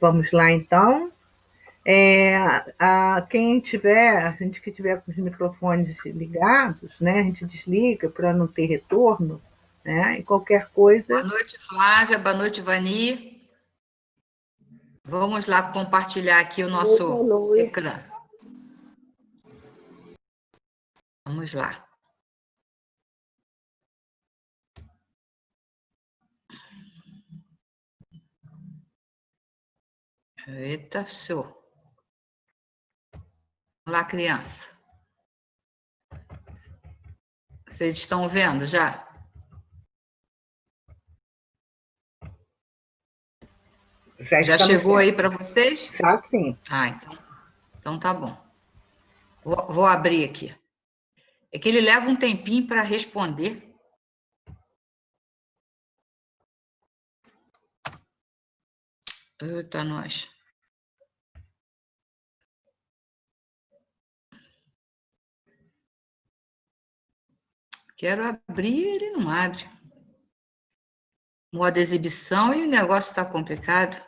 Vamos lá, então. A gente que tiver com os microfones ligados, né, a gente desliga para não ter retorno, né, e qualquer Boa coisa. noite, Flávia. Boa noite, Vani. Vamos lá compartilhar aqui o nosso ecrã. Vamos lá. Eita, show. Vamos lá, criança. Vocês estão vendo já? Já chegou aí para vocês? Já sim. Então tá bom. Vou abrir aqui. É que ele leva um tempinho para responder. Eita, nós. Quero abrir, ele não abre. Modo exibição e o negócio está complicado.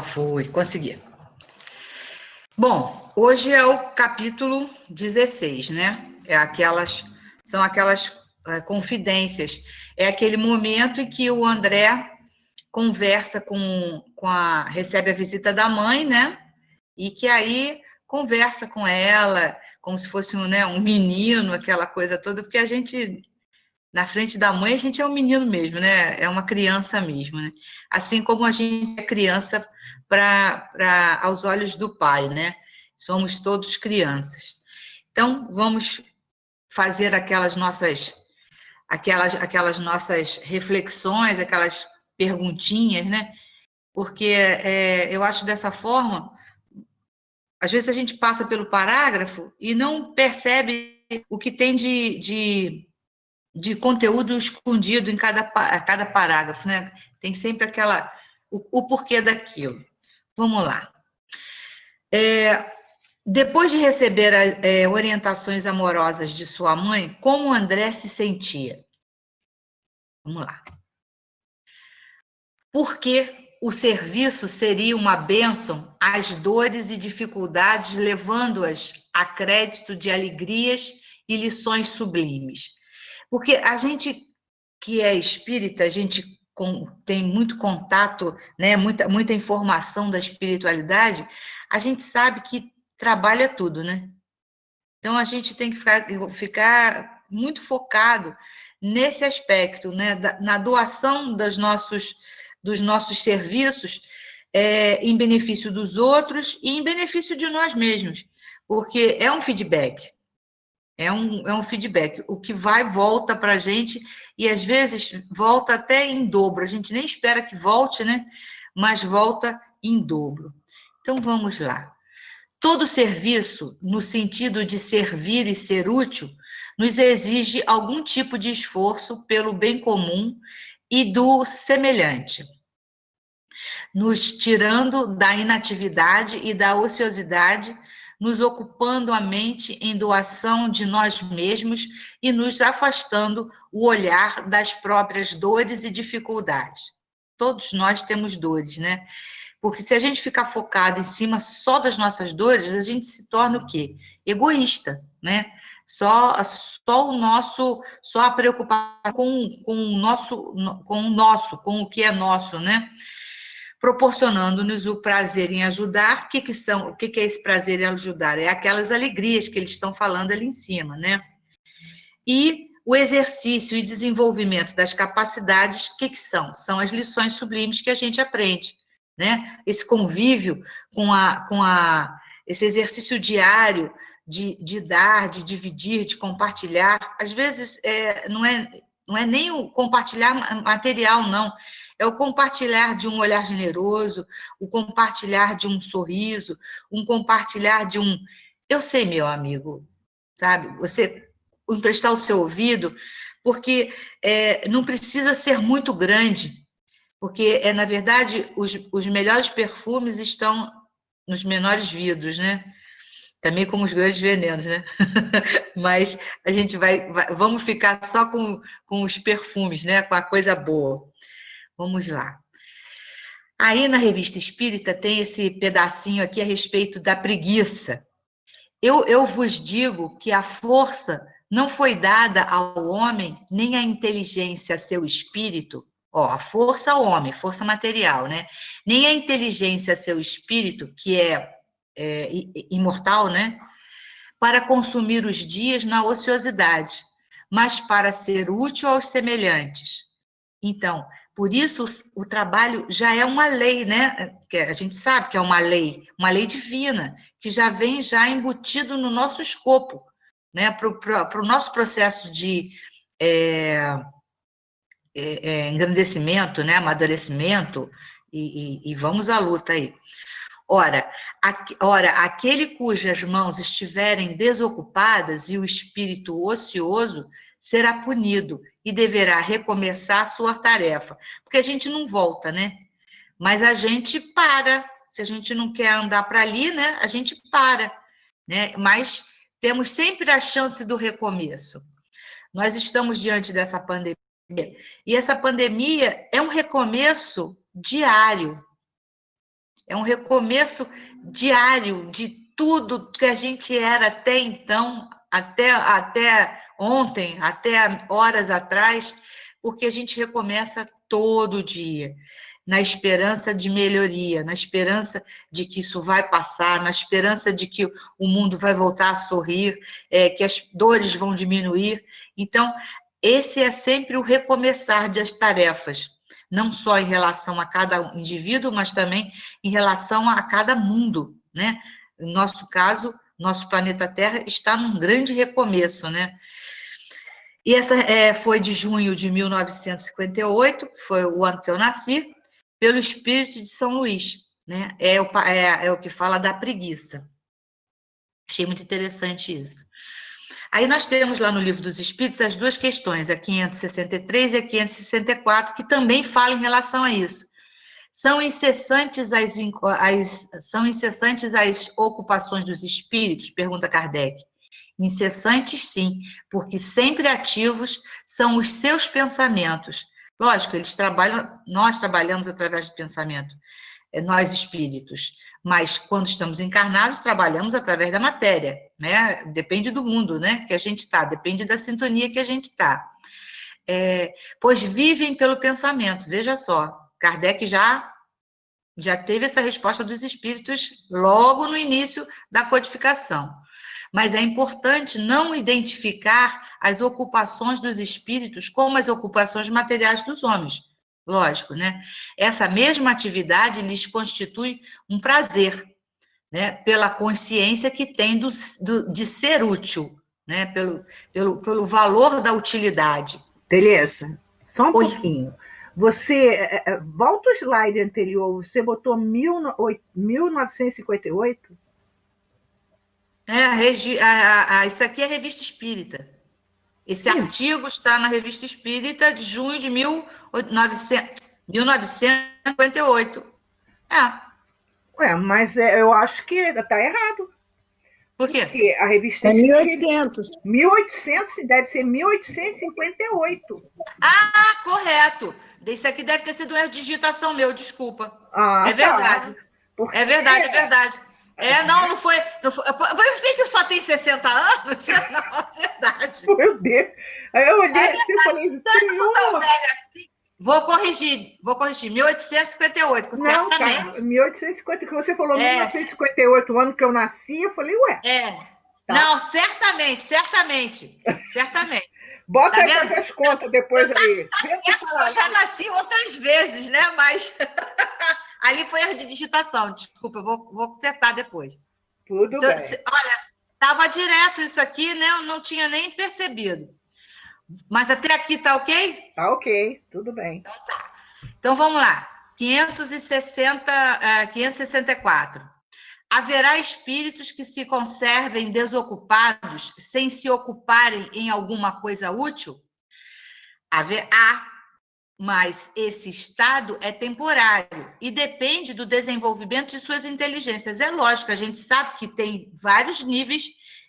Foi, consegui. Bom, hoje é o capítulo 16, né? São aquelas confidências. É aquele momento em que o André conversa recebe a visita da mãe, né? E que aí conversa com ela, como se fosse um menino, aquela coisa toda, porque a gente, na frente da mãe, a gente é um menino mesmo, né? É uma criança mesmo, né? Assim como a gente é criança aos olhos do pai, né? Somos todos crianças. Então, vamos fazer aquelas nossas reflexões, aquelas perguntinhas, né? Porque eu acho dessa forma, às vezes a gente passa pelo parágrafo e não percebe o que tem de conteúdo escondido em cada parágrafo, né? Tem sempre o porquê daquilo. Vamos lá. Depois de receber orientações amorosas de sua mãe, como André se sentia? Vamos lá. Por que o serviço seria uma bênção às dores e dificuldades, levando-as a crédito de alegrias e lições sublimes? Porque a gente que é espírita, a gente tem muito contato, né, muita informação da espiritualidade, a gente sabe que trabalha tudo, né? Então, a gente tem que ficar muito focado nesse aspecto, né, na doação dos nossos serviços em benefício dos outros e em benefício de nós mesmos, porque é um feedback. É um feedback. O que vai, volta para a gente, e às vezes volta até em dobro. A gente nem espera que volte, né? Mas volta em dobro. Então, vamos lá. Todo serviço, no sentido de servir e ser útil, nos exige algum tipo de esforço pelo bem comum e do semelhante, nos tirando da inatividade e da ociosidade, nos ocupando a mente em doação de nós mesmos e nos afastando o olhar das próprias dores e dificuldades. Todos nós temos dores, né? Porque se a gente ficar focado em cima só das nossas dores, a gente se torna o quê? Egoísta, né? Só a preocupação com o que é nosso, né? Proporcionando-nos o prazer em ajudar. O que é esse prazer em ajudar? É aquelas alegrias que eles estão falando ali em cima, né? E o exercício e desenvolvimento das capacidades, o que são? São as lições sublimes que a gente aprende, né? Esse convívio esse exercício diário de dar, de dividir, de compartilhar. Às vezes, não é nem o compartilhar material, não. É o compartilhar de um olhar generoso, o compartilhar de um sorriso, um compartilhar de um... Eu sei, meu amigo, sabe? Você emprestar o seu ouvido, porque não precisa ser muito grande, porque, na verdade, os melhores perfumes estão nos menores vidros, né? Também como os grandes venenos, né? Mas a gente vamos ficar só com os perfumes, né? Com a coisa boa. Vamos lá. Aí na Revista Espírita tem esse pedacinho aqui a respeito da preguiça. Eu vos digo que a força não foi dada ao homem, nem a inteligência a seu espírito. Ó, a força ao homem, força material, né? Nem a inteligência a seu espírito, que é imortal, né? Para consumir os dias na ociosidade, mas para ser útil aos semelhantes. Então, por isso o trabalho já é uma lei, né? Que a gente sabe que é uma lei divina, que já vem já embutido no nosso escopo, né? Para o nosso processo de engrandecimento, né? Amadurecimento, e vamos à luta aí. Ora, aquele cujas mãos estiverem desocupadas e o espírito ocioso será punido e deverá recomeçar sua tarefa. Porque a gente não volta, né? Mas a gente para. Se a gente não quer andar para ali, né? A gente para, né? Mas temos sempre a chance do recomeço. Nós estamos diante dessa pandemia e essa pandemia é um recomeço diário. É um recomeço diário de tudo que a gente era até então, até ontem, até horas atrás, porque a gente recomeça todo dia, na esperança de melhoria, na esperança de que isso vai passar, na esperança de que o mundo vai voltar a sorrir, que as dores vão diminuir. Então, esse é sempre o recomeçar das tarefas, não só em relação a cada indivíduo, mas também em relação a cada mundo, né? No nosso caso, nosso planeta Terra está num grande recomeço, né? E essa foi de junho de 1958, que foi o ano que eu nasci, pelo espírito de São Luís, né? É o que fala da preguiça. Achei muito interessante isso. Aí nós temos lá no Livro dos Espíritos as duas questões, a 563 e a 564, que também falam em relação a isso. São incessantes as ocupações dos espíritos? Pergunta Kardec. Incessantes, sim, porque sempre ativos são os seus pensamentos. Lógico, nós trabalhamos através do pensamento, nós espíritos, mas quando estamos encarnados, trabalhamos através da matéria, né? Depende do mundo, né? Que a gente está, depende da sintonia que a gente está. Pois vivem pelo pensamento, veja só, Kardec já teve essa resposta dos espíritos logo no início da codificação. Mas é importante não identificar as ocupações dos espíritos como as ocupações materiais dos homens. Lógico, né? Essa mesma atividade lhes constitui um prazer, né? Pela consciência que tem de ser útil, né? Pelo valor da utilidade. Tereza, só um Oi. pouquinho. Você, volta o slide anterior, você botou 1958? Isso aqui é a Revista Espírita. Esse Sim. artigo está na Revista Espírita de junho de 1958. Mas eu acho que está errado. Por quê? Porque a Revista É Espírita... 1800. 1800, deve ser 1858. Correto. Isso aqui deve ter sido uma digitação meu, desculpa. É verdade. Tá. Porque... É verdade. Não foi. Por que só tem 60 anos? Não, é verdade. Meu Deus. Aí eu olhei assim e falei, será que eu sou tão velha assim? Vou corrigir. 1858, não, certamente. Tá, 1850, que você falou 1958, o ano que eu nasci, eu falei, ué. Tá. Não, certamente. Bota aí fazer as contas depois aí. Eu já nasci outras vezes, né? Mas ali foi erro de digitação. Desculpa, eu vou consertar depois. Tudo bem. Olha, estava direto isso aqui, né? Eu não tinha nem percebido. Mas até aqui tá ok? Tá ok, tudo bem. Então tá. Então vamos lá. 564. Haverá espíritos que se conservem desocupados sem se ocuparem em alguma coisa útil? Haverá. mas esse estado é temporário e depende do desenvolvimento de suas inteligências. É lógico, a gente sabe que tem vários níveis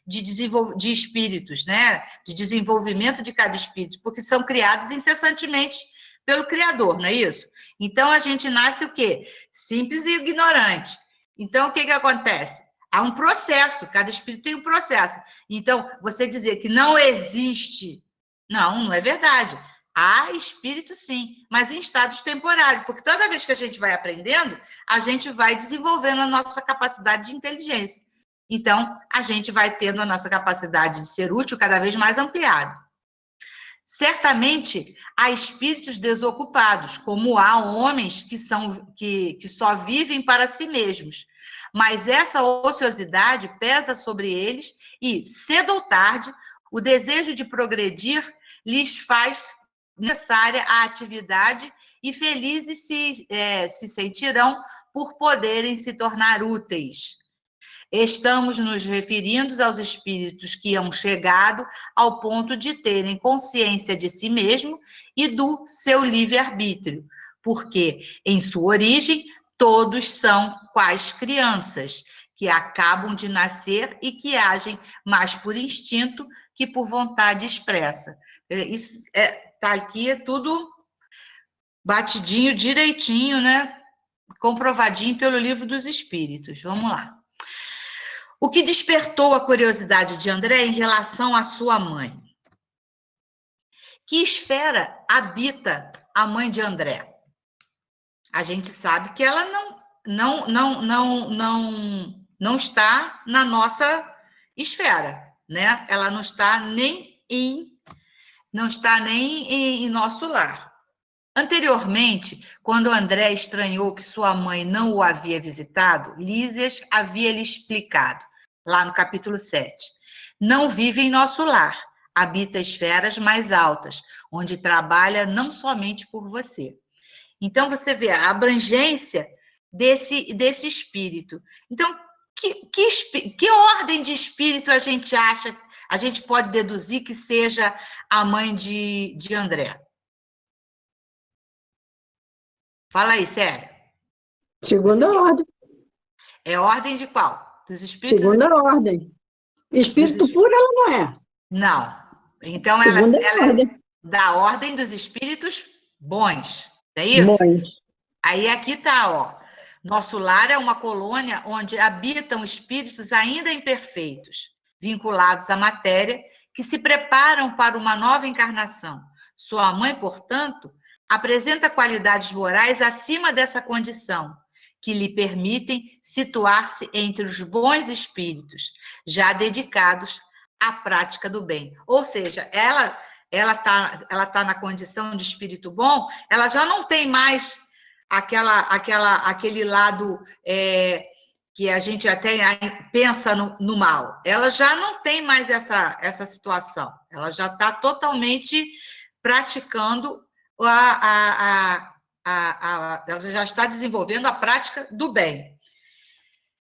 de espíritos, né? De desenvolvimento de cada espírito, porque são criados incessantemente pelo Criador, não é isso? Então, a gente nasce o quê? Simples e ignorante. Então, o que acontece? Há um processo, cada espírito tem um processo. Então, você dizer que não existe, não é verdade. Há espírito, sim, mas em estados temporários, porque toda vez que a gente vai aprendendo, a gente vai desenvolvendo a nossa capacidade de inteligência. Então, a gente vai tendo a nossa capacidade de ser útil cada vez mais ampliada. Certamente, há espíritos desocupados, como há homens que só vivem para si mesmos. Mas essa ociosidade pesa sobre eles e, cedo ou tarde, o desejo de progredir lhes faz necessária a atividade e felizes se sentirão por poderem se tornar úteis. Estamos nos referindo aos espíritos que hão chegado ao ponto de terem consciência de si mesmo e do seu livre-arbítrio, porque, em sua origem, todos são quais crianças, que acabam de nascer e que agem mais por instinto que por vontade expressa. Isso está aqui, é tudo batidinho, direitinho, né? Comprovadinho pelo Livro dos Espíritos. Vamos lá. O que despertou a curiosidade de André em relação à sua mãe? Que esfera habita a mãe de André? A gente sabe que ela não está na nossa esfera, né? Ela não está nem em nosso lar. Anteriormente, quando André estranhou que sua mãe não o havia visitado, Lísias havia lhe explicado, lá no capítulo 7. Não vive em nosso lar, habita esferas mais altas, onde trabalha não somente por você. Então, você vê a abrangência desse espírito. Então, que ordem de espírito a gente pode deduzir que seja a mãe de André? Fala aí, sério. Segunda ordem. É ordem de qual? Dos espíritos? Segunda ordem. Espírito puro ela não é. Não. Então, Segunda ela ordem. é da ordem dos espíritos bons. É isso? Bons. Aí aqui está, ó. Nosso lar é uma colônia onde habitam espíritos ainda imperfeitos, vinculados à matéria, que se preparam para uma nova encarnação. Sua mãe, portanto, apresenta qualidades morais acima dessa condição, que lhe permitem situar-se entre os bons espíritos, já dedicados à prática do bem. Ou seja, ela tá na condição de espírito bom, ela já não tem mais aquele lado que a gente até pensa no mal. Ela já não tem mais essa situação. Ela já está totalmente praticando ela já está desenvolvendo a prática do bem.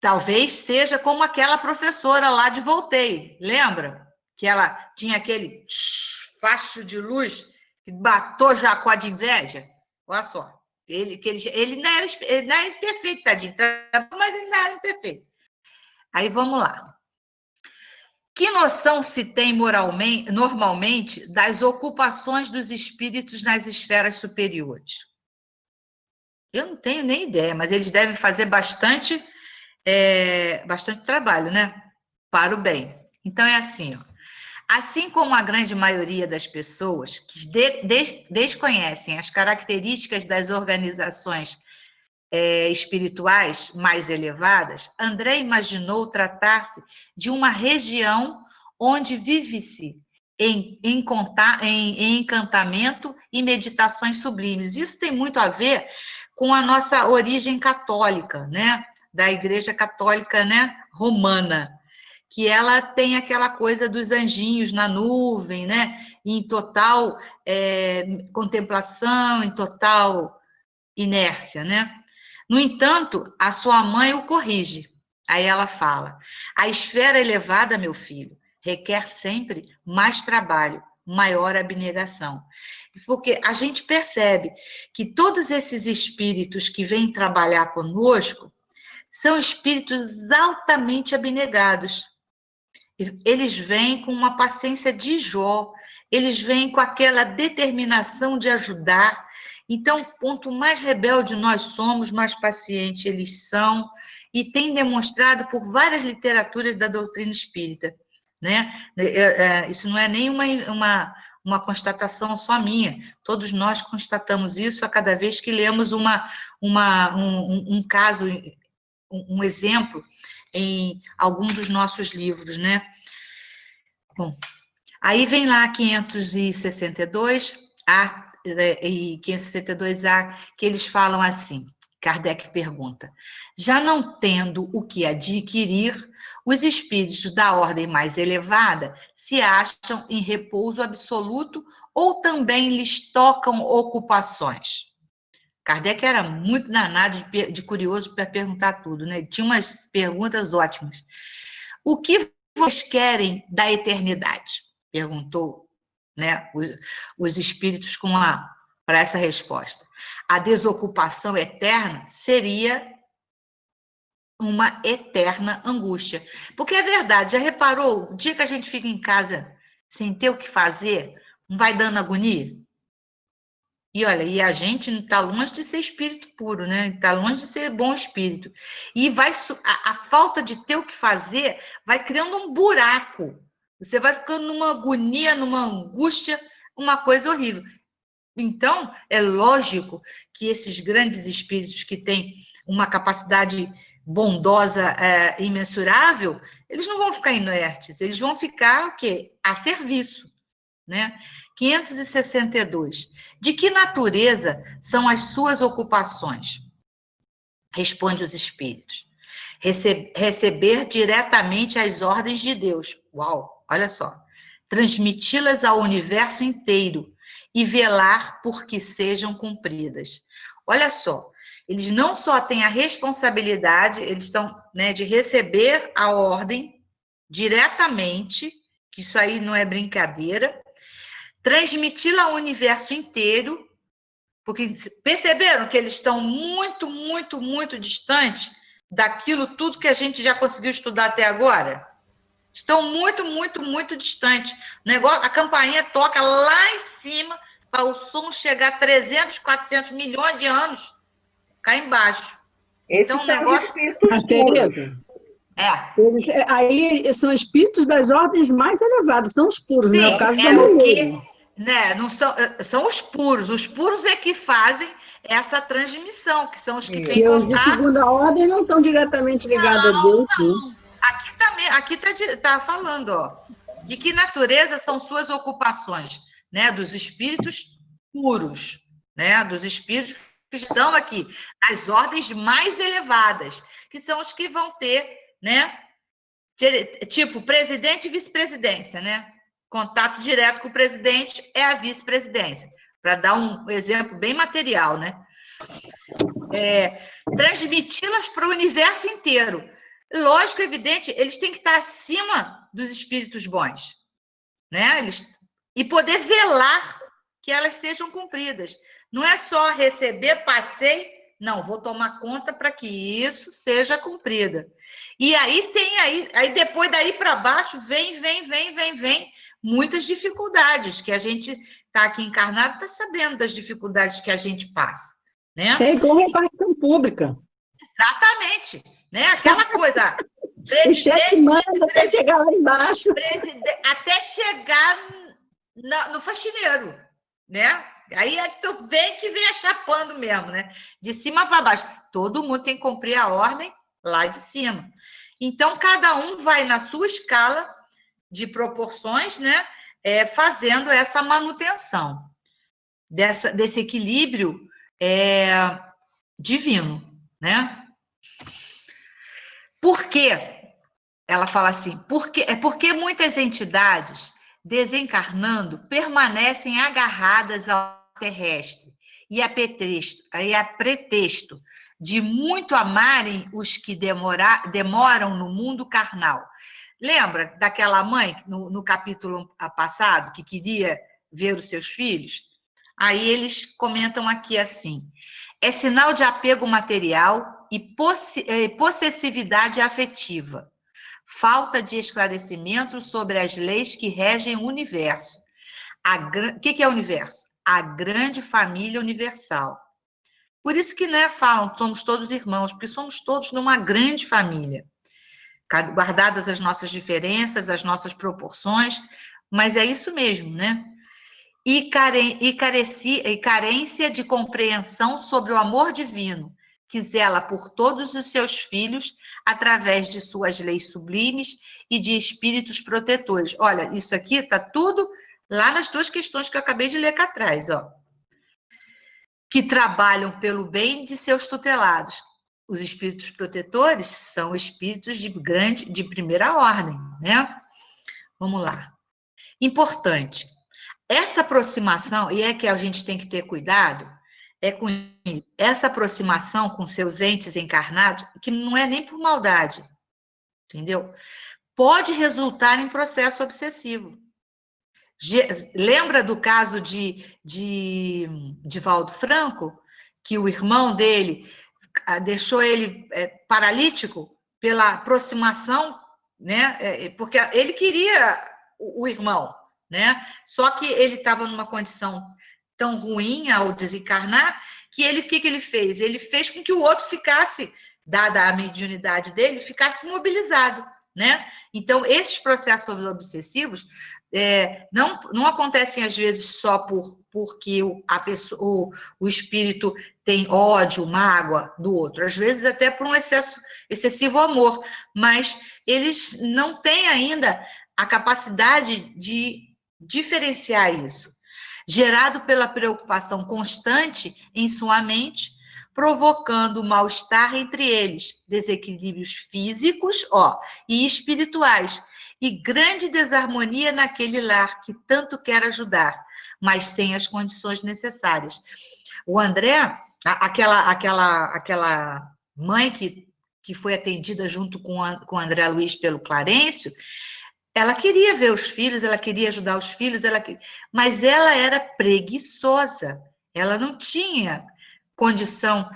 Talvez seja como aquela professora lá de Voltaire, lembra? Que ela tinha aquele facho de luz que matou Jacó de inveja. Olha só. Ele não era imperfeito, tadinho, mas ele não era imperfeito. Aí vamos lá. Que noção se tem normalmente das ocupações dos espíritos nas esferas superiores? Eu não tenho nem ideia, mas eles devem fazer bastante trabalho, né? Para o bem. Então, é assim, ó. Assim como a grande maioria das pessoas que desconhecem as características das organizações espirituais mais elevadas, André imaginou tratar-se de uma região onde vive-se em encantamento e meditações sublimes. Isso tem muito a ver com a nossa origem católica, né? Da Igreja Católica, né? Romana, que ela tem aquela coisa dos anjinhos na nuvem, né? Em total contemplação, em total inércia, né? No entanto, a sua mãe o corrige. Aí ela fala: a esfera elevada, meu filho, requer sempre mais trabalho, maior abnegação. Porque a gente percebe que todos esses espíritos que vêm trabalhar conosco são espíritos altamente abnegados. Eles vêm com uma paciência de Jó, eles vêm com aquela determinação de ajudar. Então, quanto mais rebelde nós somos, mais paciente eles são, e tem demonstrado por várias literaturas da doutrina espírita, né? Isso não é nem uma constatação só minha, todos nós constatamos isso a cada vez que lemos um caso, um exemplo em algum dos nossos livros, né? Bom, aí vem lá 562A e 562A, que eles falam assim, Kardec pergunta, já não tendo o que adquirir, os espíritos da ordem mais elevada se acham em repouso absoluto ou também lhes tocam ocupações? Kardec era muito danado de curioso para perguntar tudo, né? Ele tinha umas perguntas ótimas. O que vocês querem da eternidade? Perguntou, né, os espíritos para essa resposta. A desocupação eterna seria uma eterna angústia. Porque é verdade, já reparou? O dia que a gente fica em casa sem ter o que fazer, não vai dando agonia? E olha, e a gente está longe de ser espírito puro, né? Está longe de ser bom espírito. E a falta de ter o que fazer vai criando um buraco. Você vai ficando numa agonia, numa angústia, uma coisa horrível. Então, é lógico que esses grandes espíritos que têm uma capacidade bondosa, imensurável, eles não vão ficar inertes, eles vão ficar o quê? A serviço. Né? 562. De que natureza são as suas ocupações? Responde os espíritos. Receber diretamente as ordens de Deus. Uau, olha só. Transmiti-las ao universo inteiro e velar por que sejam cumpridas. Olha só, eles não só têm a responsabilidade, eles estão, né, de receber a ordem diretamente, que isso aí não é brincadeira, transmiti-la ao universo inteiro, porque perceberam que eles estão muito, muito, muito distantes daquilo tudo que a gente já conseguiu estudar até agora? Estão muito, muito, muito distantes. O negócio, a campainha toca lá em cima para o som chegar a 300, 400 milhões de anos cá embaixo. Esses então, o são negócio... os espíritos puros. Tereza, aí são espíritos das ordens mais elevadas, são os puros, Sim, não é o caso da o que, Maria. né, não são os puros. Os puros é que fazem essa transmissão, que são os que têm E os de contato. segunda ordem não estão diretamente ligados a Deus. Né? Aqui tá falando, ó, de que natureza são suas ocupações, né, dos espíritos puros, né, dos espíritos que estão aqui, nas ordens mais elevadas, que são os que vão ter, né, tipo presidente e vice-presidência, né? Contato direto com o presidente é a vice-presidência, para dar um exemplo bem material, né? Transmiti-las para o universo inteiro. Lógico, evidente, eles têm que estar acima dos espíritos bons, né? E poder velar que elas sejam cumpridas. Não é só receber, passei, não, vou tomar conta para que isso seja cumprida. E aí aí depois daí para baixo, vem muitas dificuldades, que a gente está aqui encarnado, está sabendo das dificuldades que a gente passa, né? É igual repartição pública. Exatamente, né? Aquela coisa, o chefe manda até chegar lá embaixo. Até chegar no faxineiro, né? Aí tu vem que vem achapando mesmo, né? De cima para baixo. Todo mundo tem que cumprir a ordem lá de cima. Então, cada um vai na sua escala de proporções, né? Fazendo essa manutenção desse equilíbrio divino, né? Por quê? Ela fala assim, porque muitas entidades, desencarnando, permanecem agarradas ao terrestre e a pretexto de muito amarem os que demoram no mundo carnal, Lembra daquela mãe, no capítulo passado, que queria ver os seus filhos? Aí eles comentam aqui assim: é sinal de apego material e possessividade afetiva, falta de esclarecimento sobre as leis que regem o universo. O que é o universo? A grande família universal. Por isso que, né, falam, somos todos irmãos, porque somos todos numa grande família, guardadas as nossas diferenças, as nossas proporções, mas é isso mesmo, né? E carência de compreensão sobre o amor divino, que zela por todos os seus filhos através de suas leis sublimes e de espíritos protetores. Olha, isso aqui está tudo lá nas 2 questões que eu acabei de ler cá atrás, ó. Que trabalham pelo bem de seus tutelados. Os espíritos protetores são espíritos de primeira ordem, né? Vamos lá. Importante. Essa aproximação, e é que a gente tem que ter cuidado, é com essa aproximação com seus entes encarnados, que não é nem por maldade, entendeu? Pode resultar em processo obsessivo. Lembra do caso de Divaldo Franco, que o irmão dele deixou ele paralítico pela aproximação, né? Porque ele queria o irmão, né? Só que ele estava numa condição tão ruim ao desencarnar que o que ele fez? Ele fez com que o outro ficasse, dada a mediunidade dele, ficasse imobilizado, né? Então, esses processos obsessivos não acontecem, às vezes, só porque o espírito tem ódio, mágoa do outro, às vezes até por um excessivo amor, mas eles não têm ainda a capacidade de diferenciar isso, gerado pela preocupação constante em sua mente, provocando mal-estar entre eles, desequilíbrios físicos, e espirituais, e grande desarmonia naquele lar que tanto quer ajudar, mas sem as condições necessárias. O André, aquela mãe que foi atendida junto com o André Luiz pelo Clarencio, ela queria ver os filhos, ela queria ajudar os filhos, mas ela era preguiçosa, ela não tinha condição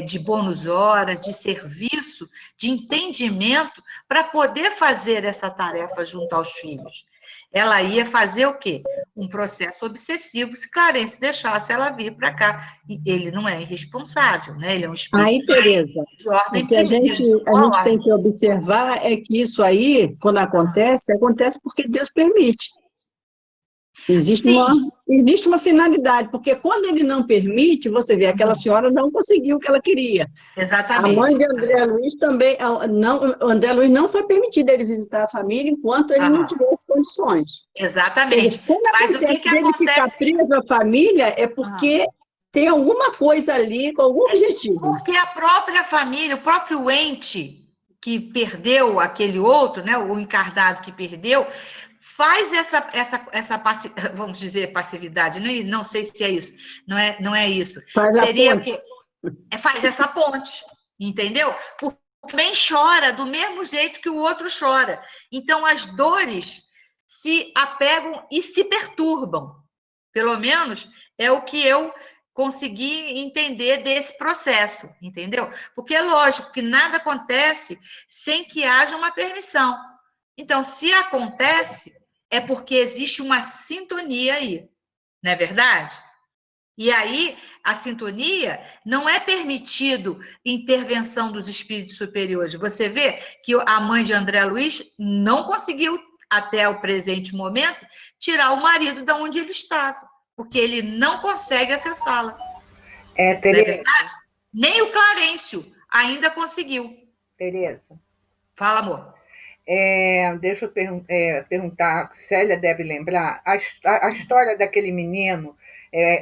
de bônus horas, de serviço, de entendimento para poder fazer essa tarefa junto aos filhos. Ela ia fazer o quê? Um processo obsessivo, se Clarence deixasse ela vir para cá. E ele não é irresponsável, né? Ele é um espírito Aí, Tereza, de ordem o que a gente tem ordem. que observar é que isso aí, quando acontece porque Deus permite. Existe uma finalidade, porque quando ele não permite, você vê, aquela senhora não conseguiu o que ela queria. Exatamente. A mãe de André Luiz também, o André Luiz não foi permitido ele visitar a família enquanto ele não tivesse condições. Exatamente. Quando Mas acontece dele ficar preso à família, é porque tem alguma coisa ali, com algum objetivo. Porque a própria família, o próprio ente que perdeu aquele outro, né, o encarnado que perdeu, faz essa vamos dizer, passividade, não sei se é isso, não é isso. Seria que faz essa ponte, entendeu? Porque também chora do mesmo jeito que o outro chora. Então, as dores se apegam e se perturbam. Pelo menos é o que eu consegui entender desse processo, entendeu? Porque é lógico que nada acontece sem que haja uma permissão. Então, se acontece, é porque existe uma sintonia aí, não é verdade? E aí, a sintonia não é permitido intervenção dos espíritos superiores. Você vê que a mãe de André Luiz não conseguiu, até o presente momento, tirar o marido de onde ele estava, porque ele não consegue acessá-la. Tereza. Não é verdade? Nem o Clarencio ainda conseguiu. Tereza. Fala, amor. Deixa eu perguntar, Célia deve lembrar, a história daquele menino,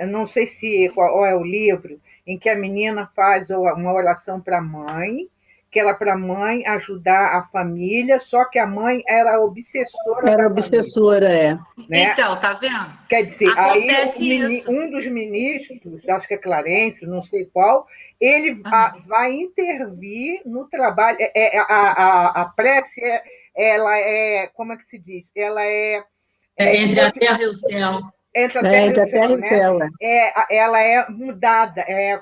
não sei qual é o livro, em que a menina faz uma oração para a mãe, que era para a mãe ajudar a família, só que a mãe era obsessora Era da obsessora, família, né? Então, tá vendo? Quer dizer, acontece aí isso. um dos ministros, acho que é Clarence, não sei qual, ele vai intervir no trabalho. A prece ela é, como é que se diz? Ela Entre a terra e o céu. entre a terra e Entre o a terra céu, e o né? céu, é. Ela é mudada, é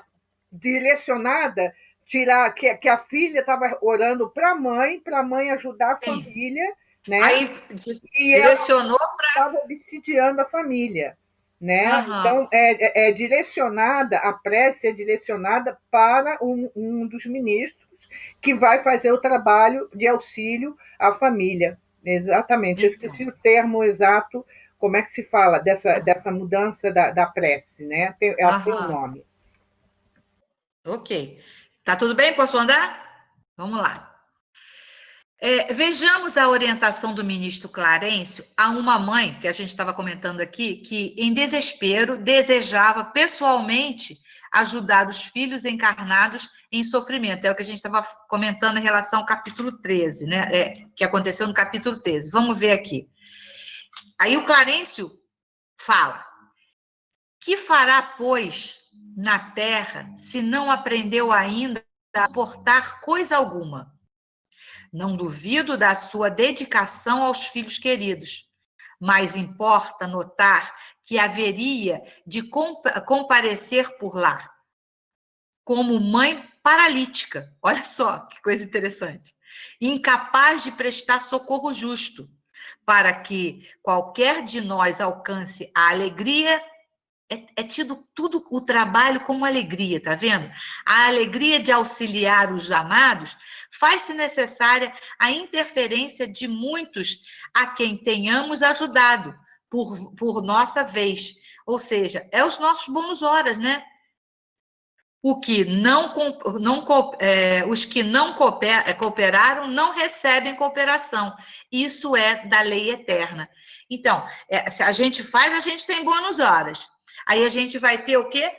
direcionada, tirar que a filha estava orando para a mãe ajudar a Sim. família, né? Aí E ela direcionou. estava obsidiando a família, né? Aham, Então é direcionada, a prece é direcionada para um dos ministros que vai fazer o trabalho de auxílio à família. Exatamente, eu então. esqueci o termo exato, como é que se fala dessa mudança da prece, né? Ela tem um Aham, nome. ok. Tá tudo bem? Posso andar? Vamos lá. Vejamos a orientação do ministro Clarencio a uma mãe, que a gente estava comentando aqui, que, em desespero, desejava pessoalmente ajudar os filhos encarnados em sofrimento. É o que a gente estava comentando em relação ao capítulo 13, né? Que aconteceu no capítulo 13. Vamos ver aqui. Aí o Clarencio fala: que fará, pois, na terra, se não aprendeu ainda a aportar coisa alguma? Não duvido da sua dedicação aos filhos queridos, mas importa notar que haveria de comparecer por lá como mãe paralítica. Olha só que coisa interessante. Incapaz de prestar socorro justo, para que qualquer de nós alcance a alegria. É tido tudo o trabalho como alegria, tá vendo? A alegria de auxiliar os amados faz-se necessária a interferência de muitos a quem tenhamos ajudado por nossa vez. Ou seja, é os nossos bônus horas, né? O que os que não cooperaram não recebem cooperação. Isso é da lei eterna. Então, se a gente faz, a gente tem bônus horas. Aí a gente vai ter o quê?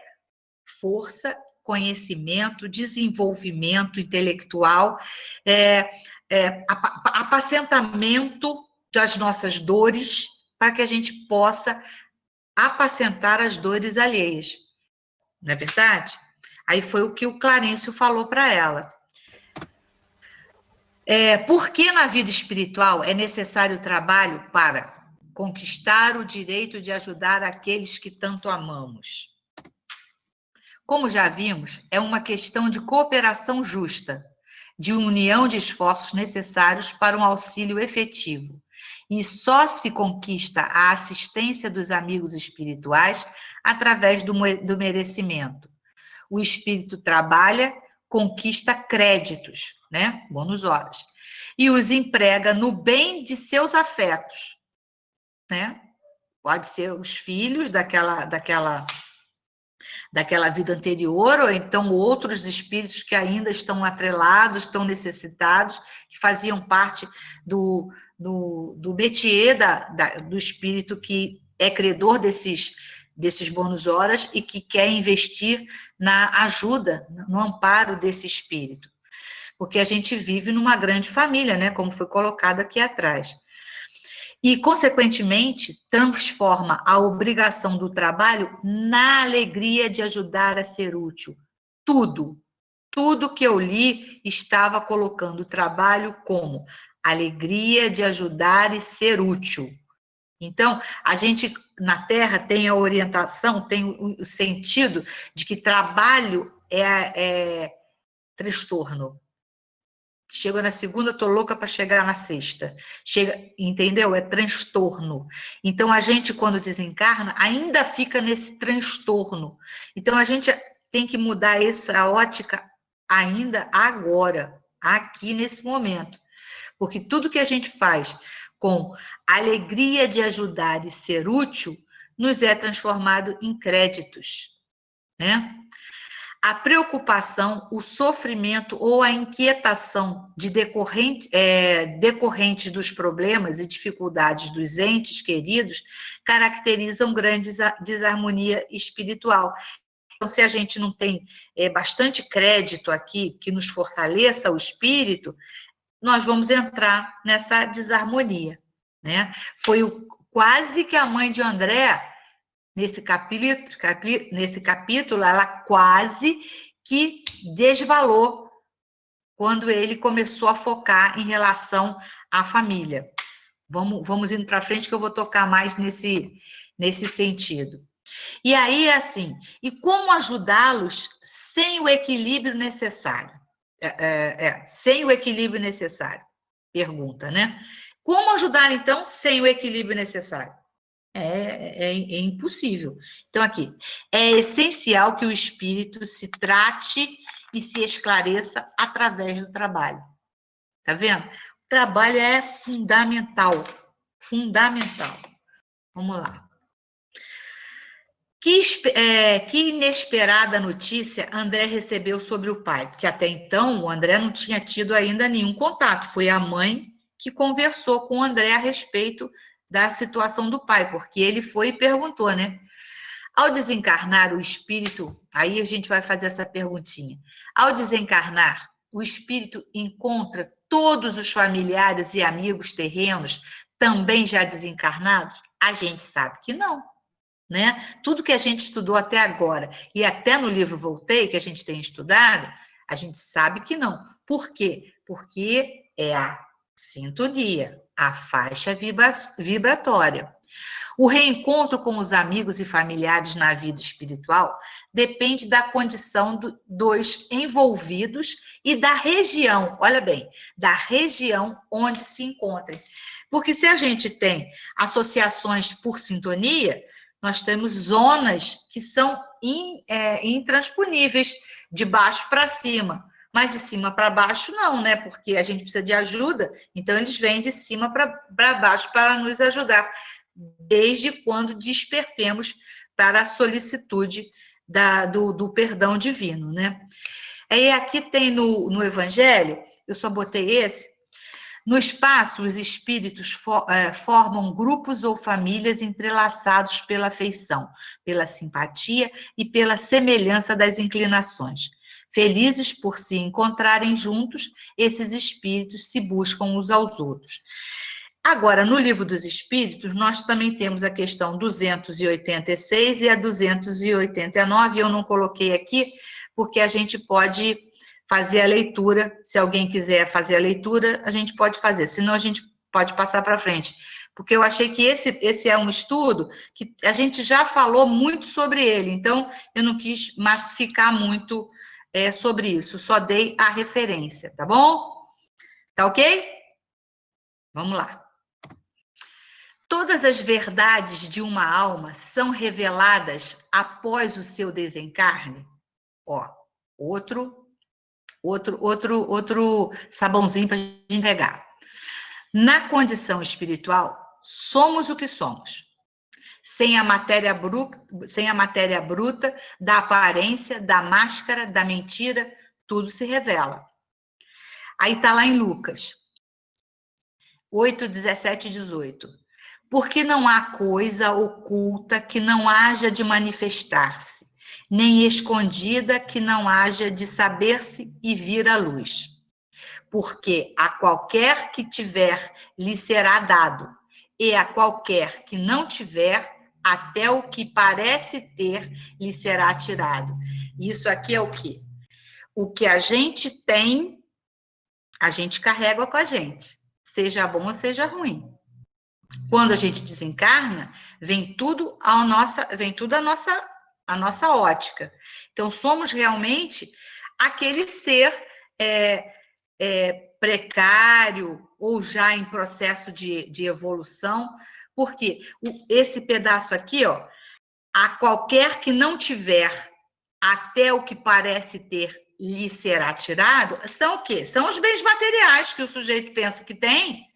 Força, conhecimento, desenvolvimento intelectual, apacentamento das nossas dores, para que a gente possa apacentar as dores alheias. Não é verdade? Aí foi o que o Clarencio falou para ela. Por que na vida espiritual é necessário trabalho para conquistar o direito de ajudar aqueles que tanto amamos? Como já vimos, é uma questão de cooperação justa, de união de esforços necessários para um auxílio efetivo. E só se conquista a assistência dos amigos espirituais através do merecimento. O espírito trabalha, conquista créditos, né? Bônus horas, e os emprega no bem de seus afetos, né? Pode ser os filhos daquela vida anterior, ou então outros espíritos que ainda estão atrelados, estão necessitados, que faziam parte do métier do espírito que é credor desses bônus horas e que quer investir na ajuda, no amparo desse espírito. Porque a gente vive numa grande família, né? Como foi colocado aqui atrás. E, consequentemente, transforma a obrigação do trabalho na alegria de ajudar a ser útil. Tudo que eu li estava colocando o trabalho como alegria de ajudar e ser útil. Então, a gente, na Terra, tem a orientação, tem o sentido de que trabalho é transtorno. Chego na segunda, estou louca para chegar na sexta. Entendeu? É transtorno. Então, a gente, quando desencarna, ainda fica nesse transtorno. Então, a gente tem que mudar isso, a ótica, ainda agora, aqui nesse momento. Porque tudo que a gente faz com alegria de ajudar e ser útil, nos é transformado em créditos, né? A preocupação, o sofrimento ou a inquietação decorrentes dos problemas e dificuldades dos entes queridos caracterizam grande desarmonia espiritual. Então, se a gente não tem bastante crédito aqui que nos fortaleça o espírito, nós vamos entrar nessa desarmonia, né? Foi quase que a mãe de André, nesse capítulo, ela quase que desvalou quando ele começou a focar em relação a família. Vamos indo para frente que eu vou tocar mais nesse sentido. E aí, assim, e como ajudá-los sem o equilíbrio necessário? Sem o equilíbrio necessário. Pergunta, né? Como ajudar, então, sem o equilíbrio necessário? É impossível. Então, aqui, é essencial que o espírito se trate e se esclareça através do trabalho. Tá vendo? O trabalho é fundamental. Fundamental. Vamos lá. Que inesperada notícia André recebeu sobre o pai? Porque até então o André não tinha tido ainda nenhum contato. Foi a mãe que conversou com o André a respeito da situação do pai, porque ele foi e perguntou, né? Ao desencarnar o espírito, aí a gente vai fazer essa perguntinha. Ao desencarnar, o espírito encontra todos os familiares e amigos terrenos também já desencarnados? A gente sabe que não. Né? Tudo que a gente estudou até agora, e até no livro Voltei, que a gente tem estudado, a gente sabe que não. Por quê? Porque é a sintonia, a faixa vibratória. O reencontro com os amigos e familiares na vida espiritual depende da condição dos envolvidos e da região, olha bem, da região onde se encontrem. Porque se a gente tem associações por sintonia, nós temos zonas que são intransponíveis, de baixo para cima. Mas de cima para baixo não, né? Porque a gente precisa de ajuda, então eles vêm de cima para baixo para nos ajudar, desde quando despertemos para a solicitude do perdão divino, né? Aí aqui tem no Evangelho, eu só botei esse. No espaço, os espíritos formam grupos ou famílias entrelaçados pela afeição, pela simpatia e pela semelhança das inclinações. Felizes por se encontrarem juntos, esses espíritos se buscam uns aos outros. Agora, no Livro dos Espíritos, nós também temos a questão 286 e a 289, eu não coloquei aqui, porque a gente pode fazer a leitura, se alguém quiser fazer a leitura, a gente pode fazer, senão a gente pode passar para frente, porque eu achei que esse é um estudo que a gente já falou muito sobre ele, então eu não quis massificar muito sobre isso, só dei a referência, tá bom? Tá ok? Vamos lá. Todas as verdades de uma alma são reveladas após o seu desencarne? Ó, outro sabãozinho para a gente pegar. Na condição espiritual, somos o que somos. Sem a matéria bruta da aparência, da máscara, da mentira, tudo se revela. Aí está lá em Lucas 8, 17 e 18. Porque não há coisa oculta que não haja de manifestar-se, nem escondida que não haja de saber-se e vir à luz. Porque a qualquer que tiver, lhe será dado, e a qualquer que não tiver, até o que parece ter, lhe será tirado. Isso aqui é o quê? O que a gente tem, a gente carrega com a gente, seja bom ou seja ruim. Quando a gente desencarna, vem tudo a nossa ótica. Então, somos realmente aquele ser precário ou já em processo de evolução, porque esse pedaço aqui, ó, a qualquer que não tiver até o que parece ter lhe será tirado, são o quê? São os bens materiais que o sujeito pensa que tem,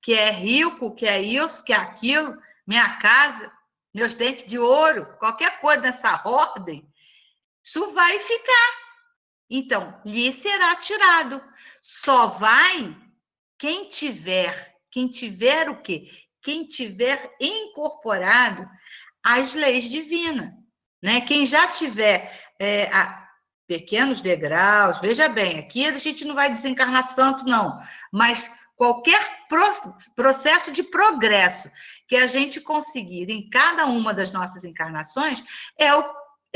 que é rico, que é isso, que é aquilo, minha casa, meus dentes de ouro, qualquer coisa dessa ordem, isso vai ficar. Então, lhe será tirado. Só vai quem tiver o quê? Quem tiver incorporado às leis divinas, né? Quem já tiver a pequenos degraus, veja bem, aqui a gente não vai desencarnar santo, não, mas qualquer processo de progresso que a gente conseguir em cada uma das nossas encarnações é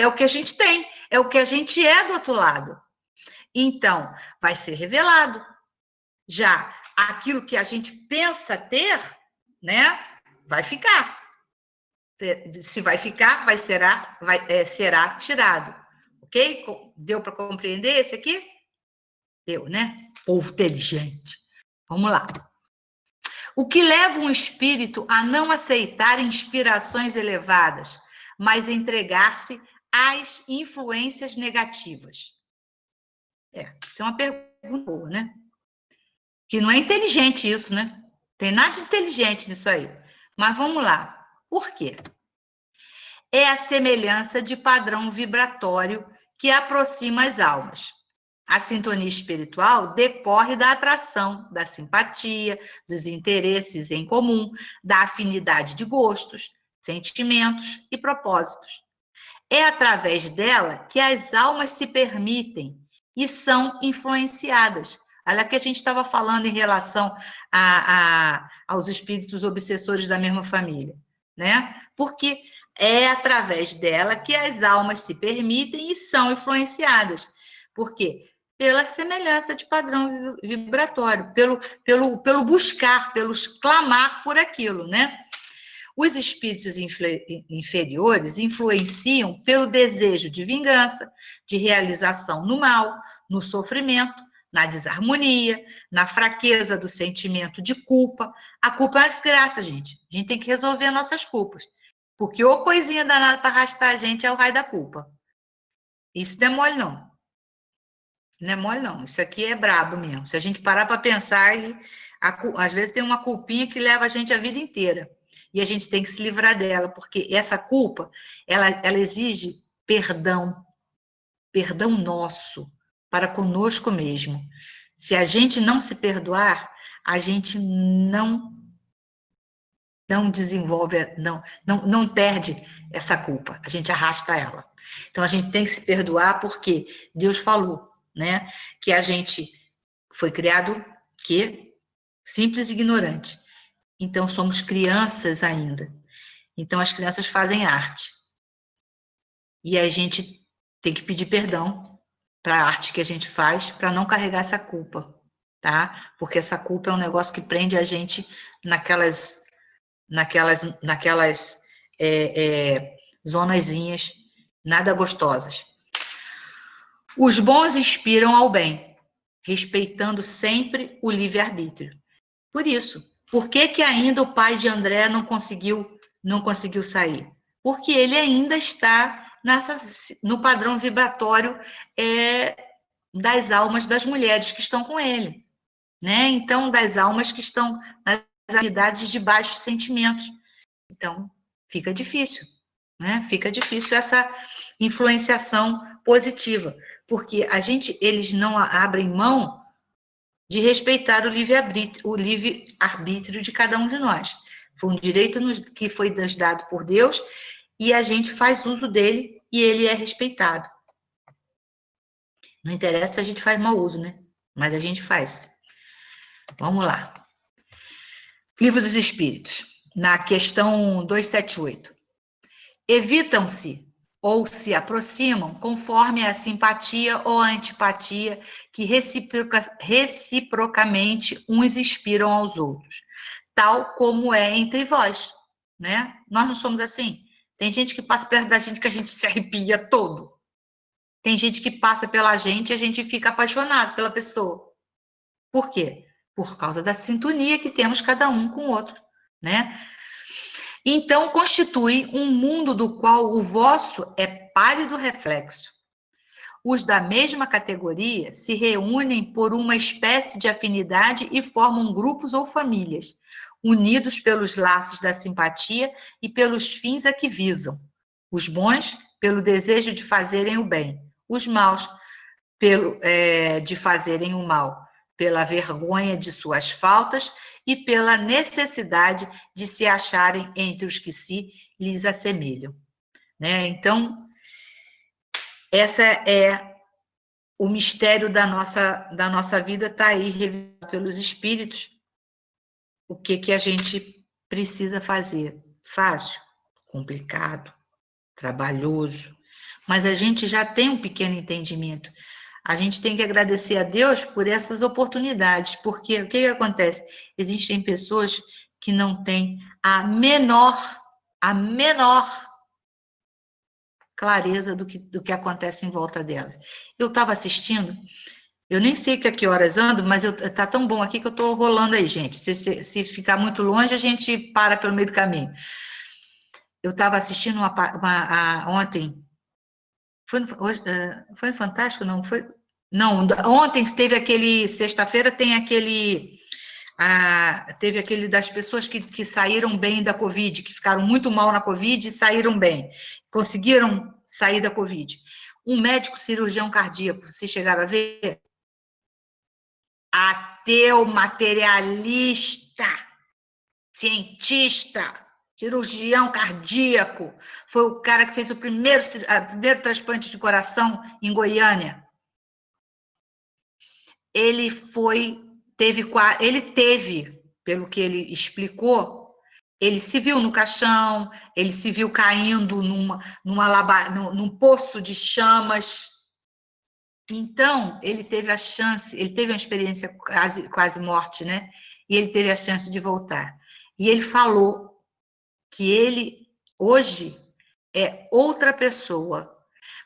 o que a gente tem, é o que a gente é do outro lado. Então, vai ser revelado. Já aquilo que a gente pensa ter, né, vai ficar. Se vai ficar, será tirado. Ok? Deu para compreender esse aqui? Deu, né? Povo inteligente. Vamos lá. O que leva um espírito a não aceitar inspirações elevadas, mas entregar-se às influências negativas? Isso é uma pergunta boa, né? Que não é inteligente isso, né? Tem nada de inteligente nisso aí. Mas vamos lá. Por quê? É a semelhança de padrão vibratório que aproxima as almas. A sintonia espiritual decorre da atração, da simpatia, dos interesses em comum, da afinidade de gostos, sentimentos e propósitos. É através dela que as almas se permitem e são influenciadas. Olha que a gente estava falando em relação aos espíritos obsessores da mesma família, né? Porque é através dela que as almas se permitem e são influenciadas. Por quê? Pela semelhança de padrão vibratório, pelo buscar, pelo clamar por aquilo, né? Os espíritos inferiores influenciam pelo desejo de vingança, de realização no mal, no sofrimento, na desarmonia, na fraqueza do sentimento de culpa. A culpa é uma desgraça, gente. A gente tem que resolver nossas culpas. Porque ou coisinha danada para arrastar a gente é o raio da culpa. Isso não é mole, não. Não é mole, não. Isso aqui é brabo mesmo. Se a gente parar para pensar, às vezes tem uma culpinha que leva a gente a vida inteira. E a gente tem que se livrar dela, porque essa culpa, ela exige perdão nosso para conosco mesmo. Se a gente não se perdoar, a gente não desenvolve, não perde essa culpa, a gente arrasta ela. Então, a gente tem que se perdoar porque Deus falou, né, que a gente foi criado simples e ignorante. Então, somos crianças ainda. Então, as crianças fazem arte. E a gente tem que pedir perdão para a arte que a gente faz, para não carregar essa culpa, tá? Porque essa culpa é um negócio que prende a gente naquelas zonazinhas nada gostosas. Os bons inspiram ao bem, respeitando sempre o livre-arbítrio. Por isso, por que ainda o pai de André não conseguiu sair? Porque ele ainda está no padrão vibratório das almas das mulheres que estão com ele, né? Então, das almas que estão nas habilidades de baixos sentimentos. Então, fica difícil, né? Fica difícil essa influenciação positiva, porque eles não abrem mão de respeitar o livre-arbítrio de cada um de nós. Foi um direito que foi nos dado por Deus e a gente faz uso dele e ele é respeitado. Não interessa se a gente faz mau uso, né? Mas a gente faz. Vamos lá. Livro dos Espíritos, na questão 278. Evitam-se ou se aproximam conforme a simpatia ou a antipatia que reciprocamente uns inspiram aos outros, tal como é entre vós, né? Nós não somos assim. Tem gente que passa perto da gente que a gente se arrepia todo. Tem gente que passa pela gente e a gente fica apaixonado pela pessoa. Por quê? Por causa da sintonia que temos cada um com o outro, né? Então, constitui um mundo do qual o vosso é pálido reflexo. Os da mesma categoria se reúnem por uma espécie de afinidade e formam grupos ou famílias, unidos pelos laços da simpatia e pelos fins a que visam. Os bons, pelo desejo de fazerem o bem. Os maus, de fazerem o mal, pela vergonha de suas faltas e pela necessidade de se acharem entre os que se lhes assemelham, né? Então, essa é o mistério da nossa vida, está aí revelado pelos espíritos. O que a gente precisa fazer? Fácil? Complicado? Trabalhoso? Mas a gente já tem um pequeno entendimento. A gente tem que agradecer a Deus por essas oportunidades, porque o que acontece? Existem pessoas que não têm a menor clareza do que acontece em volta dela. Eu estava assistindo, eu nem sei que a que horas ando, mas tá tão bom aqui que eu estou rolando aí, gente. Se ficar muito longe, a gente para pelo meio do caminho. Eu estava assistindo ontem, foi no Fantástico, não? Não, ontem teve aquele, sexta-feira tem aquele, teve aquele das pessoas que saíram bem da Covid, que ficaram muito mal na Covid e saíram bem, conseguiram sair da Covid. Um médico cirurgião cardíaco, vocês chegaram a ver? Ateu, materialista, cientista, cirurgião cardíaco, foi o cara que fez o primeiro transplante de coração em Goiânia. Ele teve, pelo que ele explicou, ele se viu no caixão, ele se viu caindo num poço de chamas. Então, ele teve uma experiência quase morte, né? E ele teve a chance de voltar. E ele falou que ele, hoje, é outra pessoa,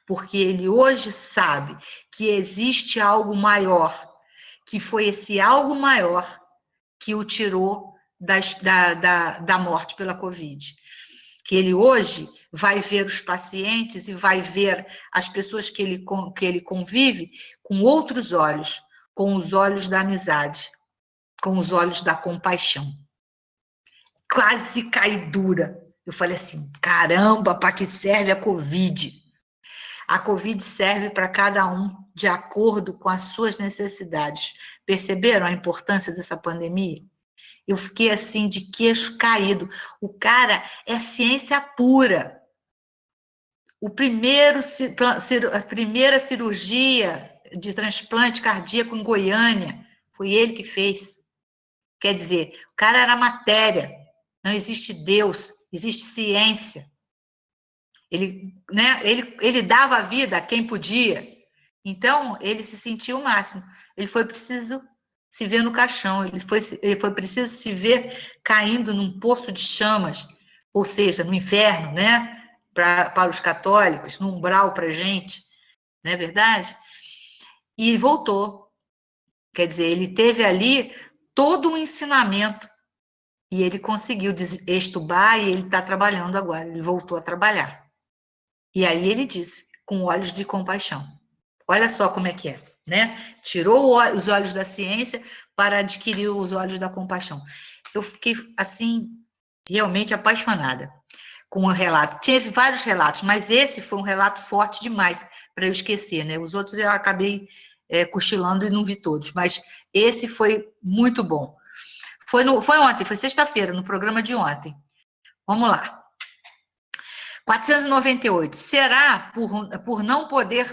porque ele hoje sabe que existe algo maior, que foi esse algo maior que o tirou da morte pela Covid. Que ele hoje vai ver os pacientes e vai ver as pessoas que ele convive com outros olhos, com os olhos da amizade, com os olhos da compaixão. Quase caí dura. Eu falei assim, caramba, para que serve a Covid? A Covid serve para cada um de acordo com as suas necessidades. Perceberam a importância dessa pandemia? Eu fiquei assim, de queixo caído. O cara é ciência pura. A primeira cirurgia de transplante cardíaco em Goiânia, foi ele que fez. Quer dizer, o cara era matéria. Não existe Deus, existe ciência. Ele dava a vida a quem podia. Então, ele se sentiu o máximo. Ele foi preciso se ver no caixão, ele foi preciso se ver caindo num poço de chamas, ou seja, no inferno, né? Para os católicos, no umbral para a gente, não é verdade? E voltou. Quer dizer, ele teve ali todo um ensinamento e ele conseguiu estubar e ele está trabalhando agora, ele voltou a trabalhar. E aí ele disse, com olhos de compaixão. Olha só como é que é, né? Tirou os olhos da ciência para adquirir os olhos da compaixão. Eu fiquei, assim, realmente apaixonada com o relato. Teve vários relatos, mas esse foi um relato forte demais para eu esquecer, né? Os outros eu acabei cochilando e não vi todos, mas esse foi muito bom. Foi ontem, foi sexta-feira, no programa de ontem. Vamos lá. 498. Será por não poder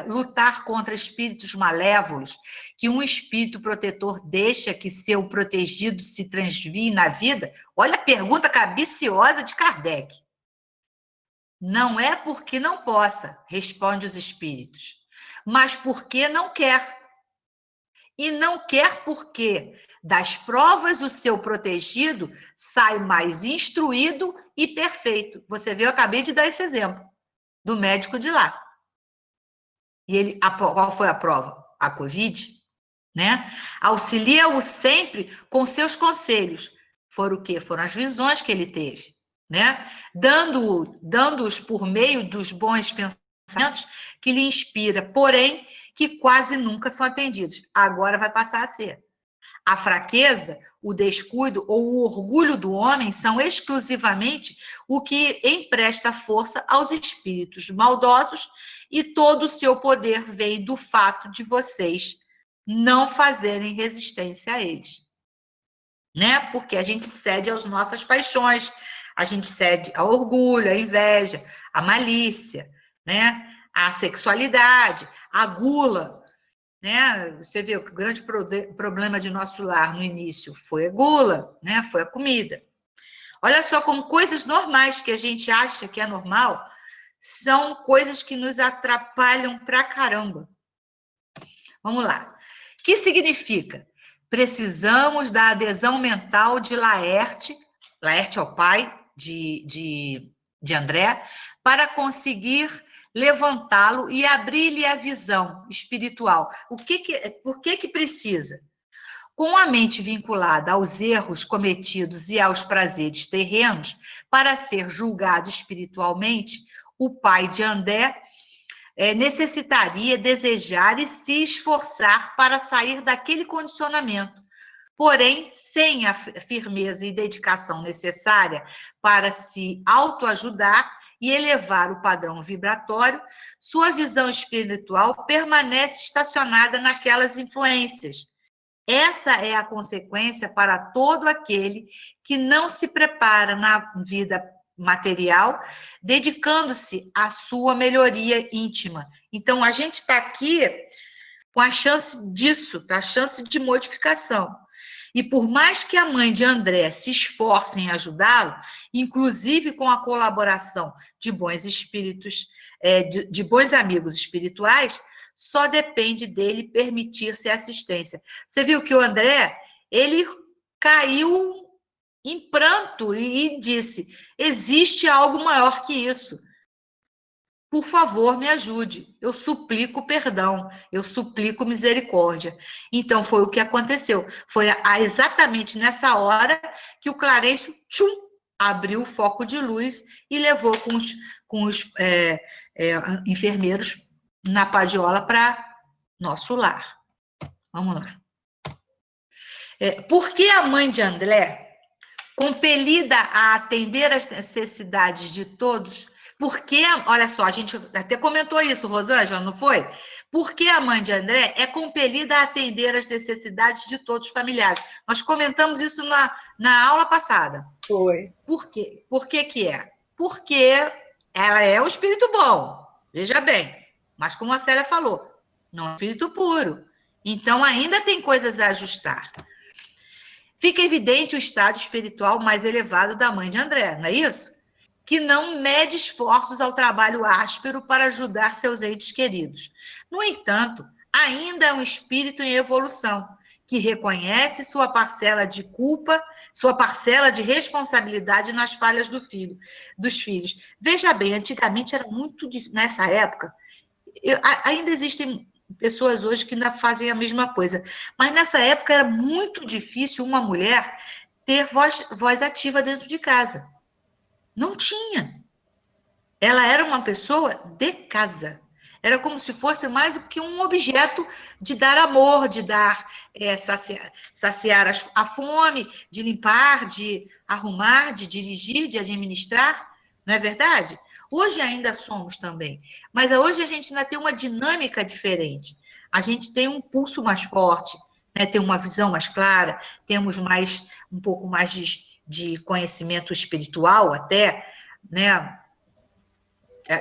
lutar contra espíritos malévolos que um espírito protetor deixa que seu protegido se transvie na vida? Olha a pergunta cabiciosa de Kardec. Não é porque não possa, responde os espíritos, mas porque não quer. E não quer porque das provas o seu protegido sai mais instruído e perfeito. Você viu, eu acabei de dar esse exemplo do médico de lá. E qual foi a prova? A Covid, né? Auxilia-o sempre com seus conselhos. Foram o quê? Foram as visões que ele teve, né? Dando-os por meio dos bons pensamentos que lhe inspira, porém, que quase nunca são atendidos. Agora vai passar a ser. A fraqueza, o descuido ou o orgulho do homem são exclusivamente o que empresta força aos espíritos maldosos e todo o seu poder vem do fato de vocês não fazerem resistência a eles. Né? Porque a gente cede às nossas paixões, a gente cede ao orgulho, à inveja, à malícia, né? À sexualidade, à gula. Né? Você vê que o grande problema de nosso lar no início foi a gula, né? Foi a comida. Olha só como coisas normais que a gente acha que é normal são coisas que nos atrapalham pra caramba. Vamos lá. O que significa? Precisamos da adesão mental de Laerte é o pai de André, para conseguir levantá-lo e abrir-lhe a visão espiritual. Por que precisa? Com a mente vinculada aos erros cometidos e aos prazeres terrenos, para ser julgado espiritualmente, o pai de André necessitaria desejar e se esforçar para sair daquele condicionamento. Porém, sem a firmeza e dedicação necessária para se autoajudar e elevar o padrão vibratório, sua visão espiritual permanece estacionada naquelas influências. Essa é a consequência para todo aquele que não se prepara na vida material, dedicando-se à sua melhoria íntima. Então, a gente está aqui com a chance disso, a chance de modificação. E por mais que a mãe de André se esforce em ajudá-lo, inclusive com a colaboração de bons espíritos, de bons amigos espirituais, só depende dele permitir-se assistência. Você viu que o André, ele caiu em pranto e disse: existe algo maior que isso. Por favor, me ajude. Eu suplico perdão, eu suplico misericórdia. Então, foi o que aconteceu. Foi exatamente nessa hora que o Clarencio abriu o foco de luz e levou com os enfermeiros na padiola para nosso lar. Vamos lá. Por que a mãe de André, compelida a atender às necessidades de todos, porque, olha só, a gente até comentou isso, Rosângela, não foi? Porque a mãe de André é compelida a atender às necessidades de todos os familiares. Nós comentamos isso na aula passada. Foi. Por quê? Por que que é? Porque ela é um espírito bom, veja bem. Mas como a Célia falou, não é um espírito puro. Então, ainda tem coisas a ajustar. Fica evidente o estado espiritual mais elevado da mãe de André, não é isso? Que não mede esforços ao trabalho áspero para ajudar seus entes queridos. No entanto, ainda é um espírito em evolução, que reconhece sua parcela de culpa, sua parcela de responsabilidade nas falhas dos filhos. Veja bem, antigamente era muito difícil, nessa época, ainda existem pessoas hoje que ainda fazem a mesma coisa, mas nessa época era muito difícil uma mulher ter voz ativa dentro de casa. Não tinha. Ela era uma pessoa de casa. Era como se fosse mais do que um objeto de dar amor, de dar, saciar a fome, de limpar, de arrumar, de dirigir, de administrar. Não é verdade? Hoje ainda somos também. Mas hoje a gente ainda tem uma dinâmica diferente. A gente tem um pulso mais forte, né? Tem uma visão mais clara, temos um pouco mais de conhecimento espiritual até, né?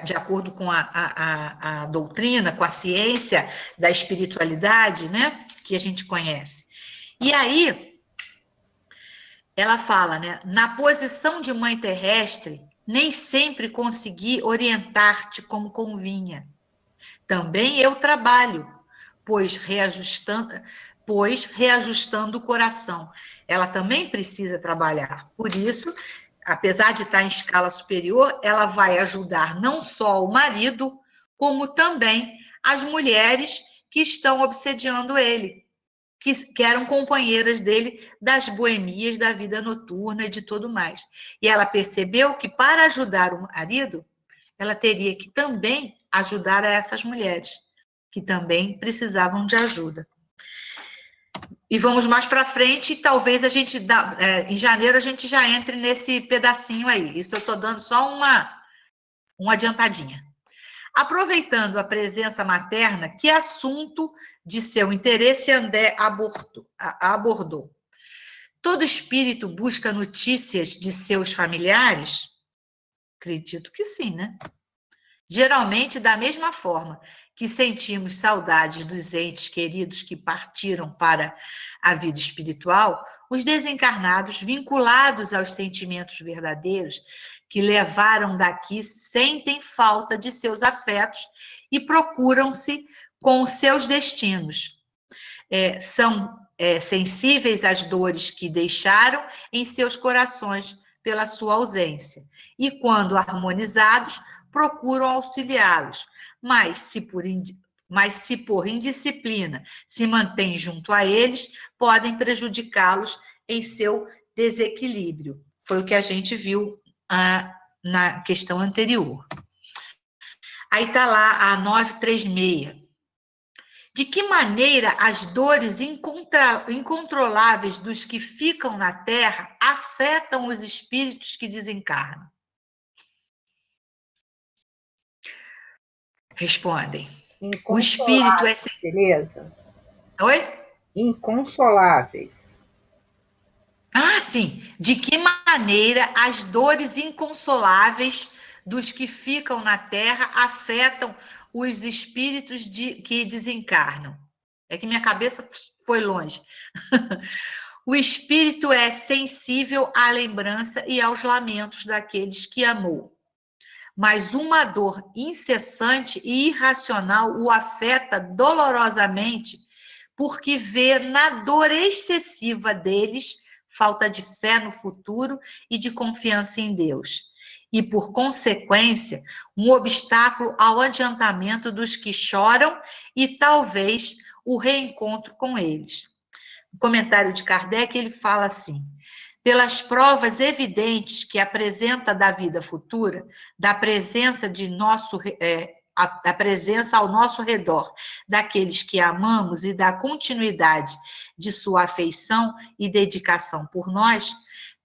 De acordo com a doutrina, com a ciência da espiritualidade, né? Que a gente conhece. E aí, ela fala, né? Na posição de mãe terrestre, nem sempre consegui orientar-te como convinha. Também eu trabalho, pois reajustando o coração. Ela também precisa trabalhar. Por isso, apesar de estar em escala superior, ela vai ajudar não só o marido, como também as mulheres que estão obsediando ele, que eram companheiras dele das boemias, da vida noturna e de tudo mais. E ela percebeu que para ajudar o marido, ela teria que também ajudar a essas mulheres, que também precisavam de ajuda. E vamos mais para frente, e talvez a gente, em janeiro, a gente já entre nesse pedacinho aí. Isso eu estou dando só uma adiantadinha. Aproveitando a presença materna, que assunto de seu interesse André abordou? Todo espírito busca notícias de seus familiares? Acredito que sim, né? Geralmente, da mesma forma que sentimos saudades dos entes queridos que partiram para a vida espiritual, os desencarnados, vinculados aos sentimentos verdadeiros que levaram daqui, sentem falta de seus afetos e procuram-se com seus destinos. São sensíveis às dores que deixaram em seus corações pela sua ausência, e quando harmonizados, procuram auxiliá-los, mas se por indisciplina se mantêm junto a eles, podem prejudicá-los em seu desequilíbrio. Foi o que a gente viu na questão anterior. Aí está lá a 936. De que maneira as dores incontroláveis dos que ficam na Terra afetam os espíritos que desencarnam? Respondem. O espírito é... Beleza? Oi? Inconsoláveis. Ah, sim. De que maneira as dores inconsoláveis dos que ficam na Terra afetam os espíritos que desencarnam? É que minha cabeça foi longe. O espírito é sensível à lembrança e aos lamentos daqueles que amou. Mas uma dor incessante e irracional o afeta dolorosamente, porque vê na dor excessiva deles falta de fé no futuro e de confiança em Deus. E, por consequência, um obstáculo ao adiantamento dos que choram e, talvez, o reencontro com eles. No comentário de Kardec, ele fala assim: pelas provas evidentes que apresenta da vida futura, da presença da presença ao nosso redor daqueles que amamos e da continuidade de sua afeição e dedicação por nós,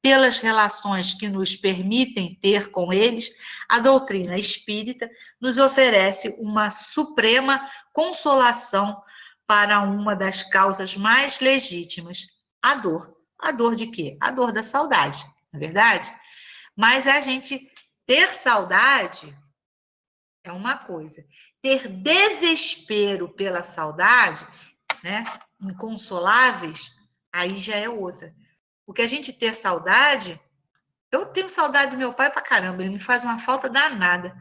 pelas relações que nos permitem ter com eles, a doutrina espírita nos oferece uma suprema consolação para uma das causas mais legítimas, a dor. A dor de quê? A dor da saudade, não é verdade? Mas a gente ter saudade é uma coisa. Ter desespero pela saudade, né, inconsoláveis, aí já é outra. Porque a gente ter saudade, eu tenho saudade do meu pai pra caramba, ele me faz uma falta danada.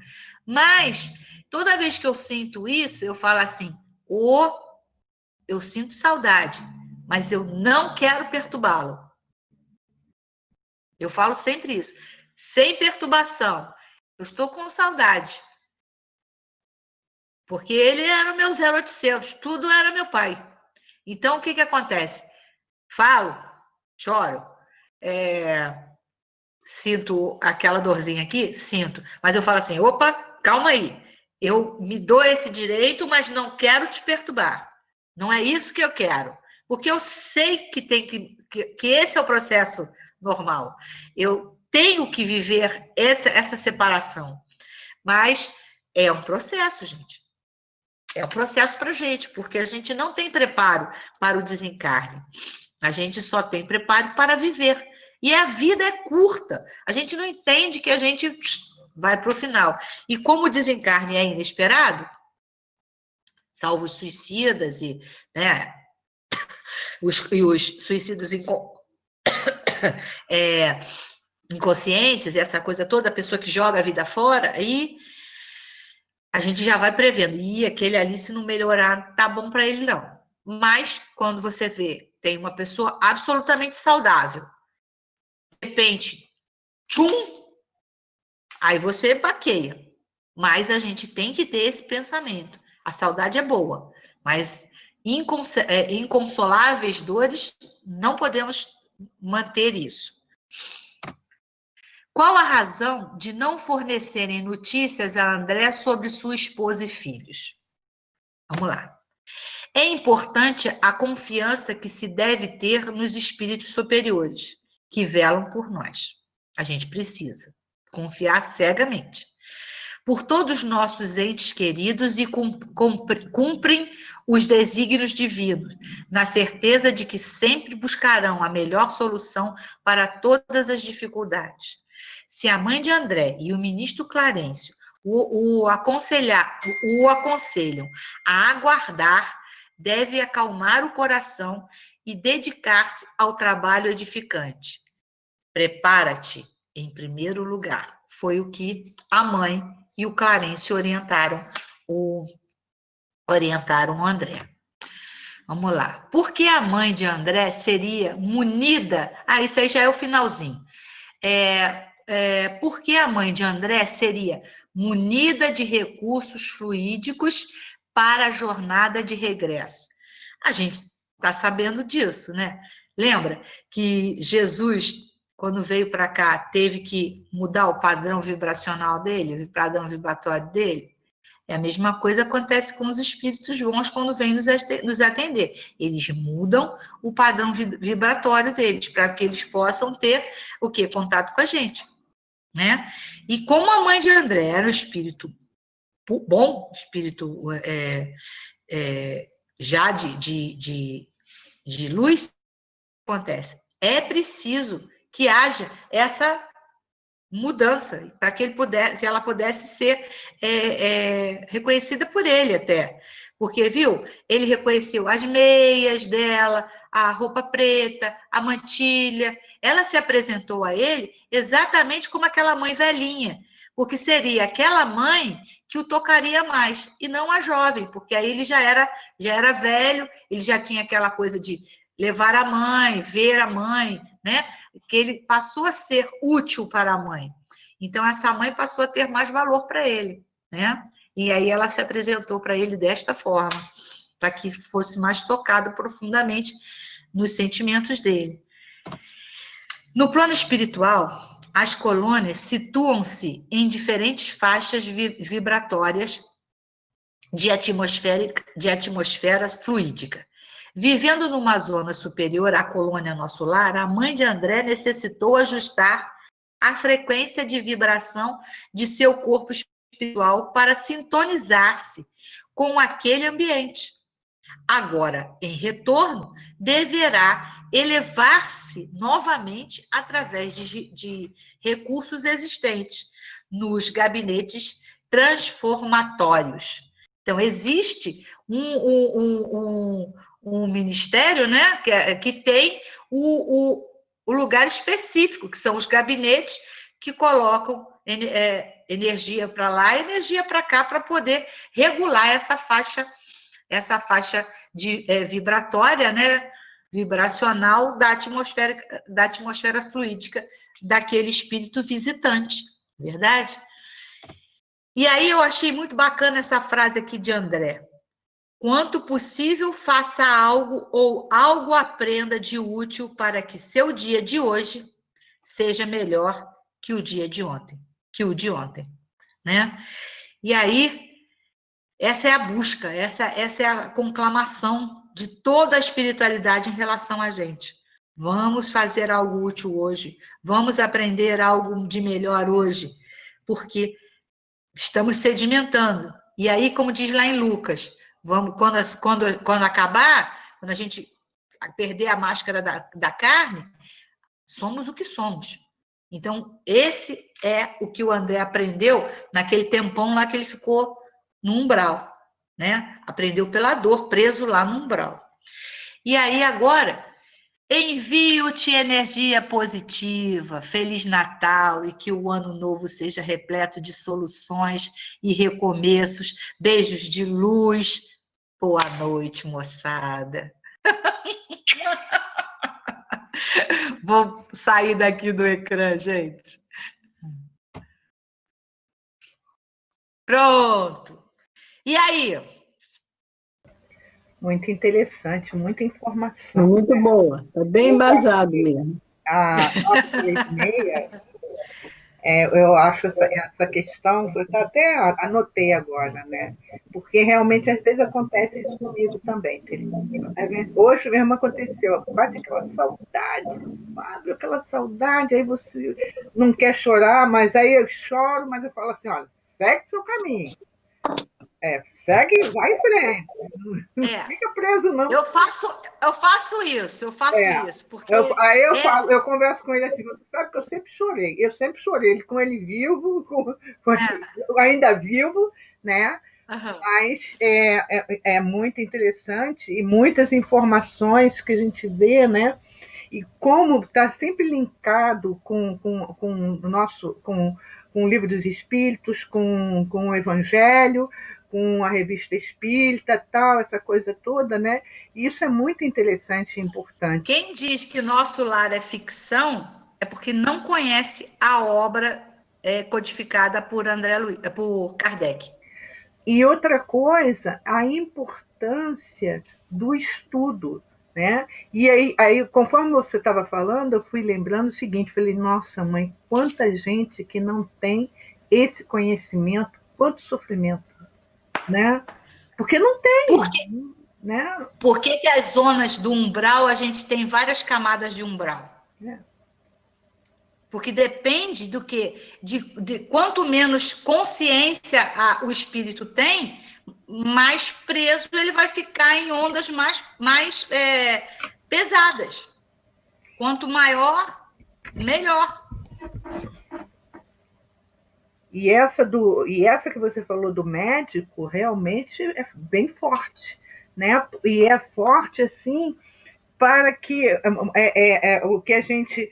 Mas, toda vez que eu sinto isso, eu falo assim, eu sinto saudade, mas eu não quero perturbá-lo. Eu falo sempre isso, sem perturbação. Eu estou com saudade. Porque ele era o meu 0800, tudo era meu pai. Então, o que acontece? Falo, choro, sinto aquela dorzinha aqui, sinto. Mas eu falo assim, opa, calma aí. Eu me dou esse direito, mas não quero te perturbar. Não é isso que eu quero. Porque eu sei que que esse é o processo normal. Eu tenho que viver essa separação. Mas é um processo, gente. É um processo para a gente, porque a gente não tem preparo para o desencarne. A gente só tem preparo para viver. E a vida é curta. A gente não entende que a gente vai para o final. E como o desencarne é inesperado, salvo os suicidas né, os suicidas inconscientes, essa coisa toda, a pessoa que joga a vida fora, aí a gente já vai prevendo. E aquele ali, se não melhorar, tá bom para ele, não. Mas, quando você vê, tem uma pessoa absolutamente saudável, de repente, tchum, aí você baqueia. Mas a gente tem que ter esse pensamento. A saudade é boa, mas inconsoláveis dores, não podemos manter isso. Qual a razão de não fornecerem notícias a André sobre sua esposa e filhos? Vamos lá. É importante a confiança que se deve ter nos espíritos superiores, que velam por nós. A gente precisa confiar cegamente. Por todos nossos entes queridos e cumprem os desígnios divinos, na certeza de que sempre buscarão a melhor solução para todas as dificuldades. Se a mãe de André e o ministro Clarencio o aconselham a aguardar, deve acalmar o coração e dedicar-se ao trabalho edificante. Prepara-te, em primeiro lugar. Foi o que a mãe e o Clarence orientaram o André. Vamos lá. Por que a mãe de André seria munida? Isso aí já é o finalzinho. Por que a mãe de André seria munida de recursos fluídicos para a jornada de regresso? A gente está sabendo disso, né? Lembra que Jesus, quando veio para cá, teve que mudar o padrão vibracional dele, o padrão vibratório dele? A mesma coisa acontece com os espíritos bons quando vêm nos atender. Eles mudam o padrão vibratório deles, para que eles possam ter o quê? Contato com a gente, né? E como a mãe de André era um espírito bom, espírito já de luz, o que acontece? É preciso que haja essa mudança, para que ela pudesse ser reconhecida por ele até. Porque, viu, ele reconheceu as meias dela, a roupa preta, a mantilha. Ela se apresentou a ele exatamente como aquela mãe velhinha, porque seria aquela mãe que o tocaria mais, e não a jovem, porque aí ele já era velho, ele já tinha aquela coisa de levar a mãe, ver a mãe, né? Que ele passou a ser útil para a mãe. Então, essa mãe passou a ter mais valor para ele, né? E aí ela se apresentou para ele desta forma, para que fosse mais tocado profundamente nos sentimentos dele. No plano espiritual, as colônias situam-se em diferentes faixas vibratórias de atmosfera fluídica. Vivendo numa zona superior à colônia Nosso Lar, a mãe de André necessitou ajustar a frequência de vibração de seu corpo espiritual para sintonizar-se com aquele ambiente. Agora, em retorno, deverá elevar-se novamente através de recursos existentes nos gabinetes transformatórios. Então, existe um ministério, né, que tem o lugar específico, que são os gabinetes que colocam energia para lá e energia para cá, para poder regular essa faixa vibratória, né, vibracional da atmosfera fluídica daquele espírito visitante, verdade? E aí eu achei muito bacana essa frase aqui de André. Quanto possível, faça algo ou algo aprenda de útil para que seu dia de hoje seja melhor que o dia de ontem, né? E aí, essa é a busca, essa é a conclamação de toda a espiritualidade em relação a gente. Vamos fazer algo útil hoje, vamos aprender algo de melhor hoje, porque estamos sedimentando. E aí, como diz lá em Lucas, quando acabar, quando a gente perder a máscara da carne, somos o que somos. Então, esse é o que o André aprendeu naquele tempão lá que ele ficou no umbral, né? Aprendeu pela dor, preso lá no umbral. E aí, agora, envio-te energia positiva, Feliz Natal e que o ano novo seja repleto de soluções e recomeços. Beijos de luz. Boa noite, moçada. Vou sair daqui do ecrã, gente. Pronto. E aí? Muito interessante, muita informação. Muito boa, está bem embasado mesmo. A 936, eu acho essa questão, eu até anotei agora, né? Porque realmente às vezes acontece isso comigo também, entendeu? Hoje mesmo aconteceu, bate aquela saudade, Fábio, aquela saudade, aí você não quer chorar, mas aí eu choro, mas eu falo assim, olha, segue seu caminho. Segue, vai em frente. Não fica preso, não. Eu faço isso, porque... Aí eu converso com ele assim, você sabe que eu sempre chorei, ele com ele vivo, ainda vivo, né? Aham. Mas é muito interessante e muitas informações que a gente vê, né? E como está sempre linkado com o nosso, com o Livro dos Espíritos, com o Evangelho, com a Revista Espírita, tal, essa coisa toda, né? E isso é muito interessante e importante. Quem diz que Nosso Lar é ficção é porque não conhece a obra codificada por por Kardec. E outra coisa, a importância do estudo, né? E aí, conforme você estava falando, eu fui lembrando o seguinte, falei, nossa, mãe, quanta gente que não tem esse conhecimento, quanto sofrimento, né? Porque não Por tem, quê? né? Por que as zonas do umbral, a gente tem várias camadas de umbral? Porque depende do que, de quanto menos consciência o espírito tem, mais preso ele vai ficar em ondas mais pesadas. Quanto maior, melhor. E essa que você falou do médico realmente é bem forte, né? E é forte assim para que o que a gente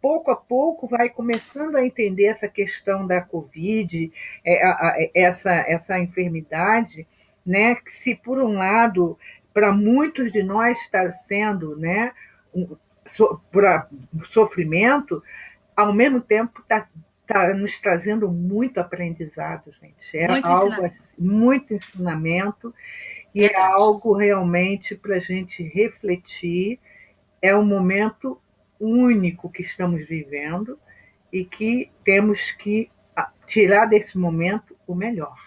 pouco a pouco vai começando a entender essa questão da Covid, essa enfermidade, né? Que se por um lado para muitos de nós está sendo, né, sofrimento, ao mesmo tempo está nos trazendo muito aprendizado, gente. É Muito algo ensinamento. assim, muito ensinamento e é Verdade. algo realmente para a gente refletir. É um momento único que estamos vivendo e que temos que tirar desse momento o melhor,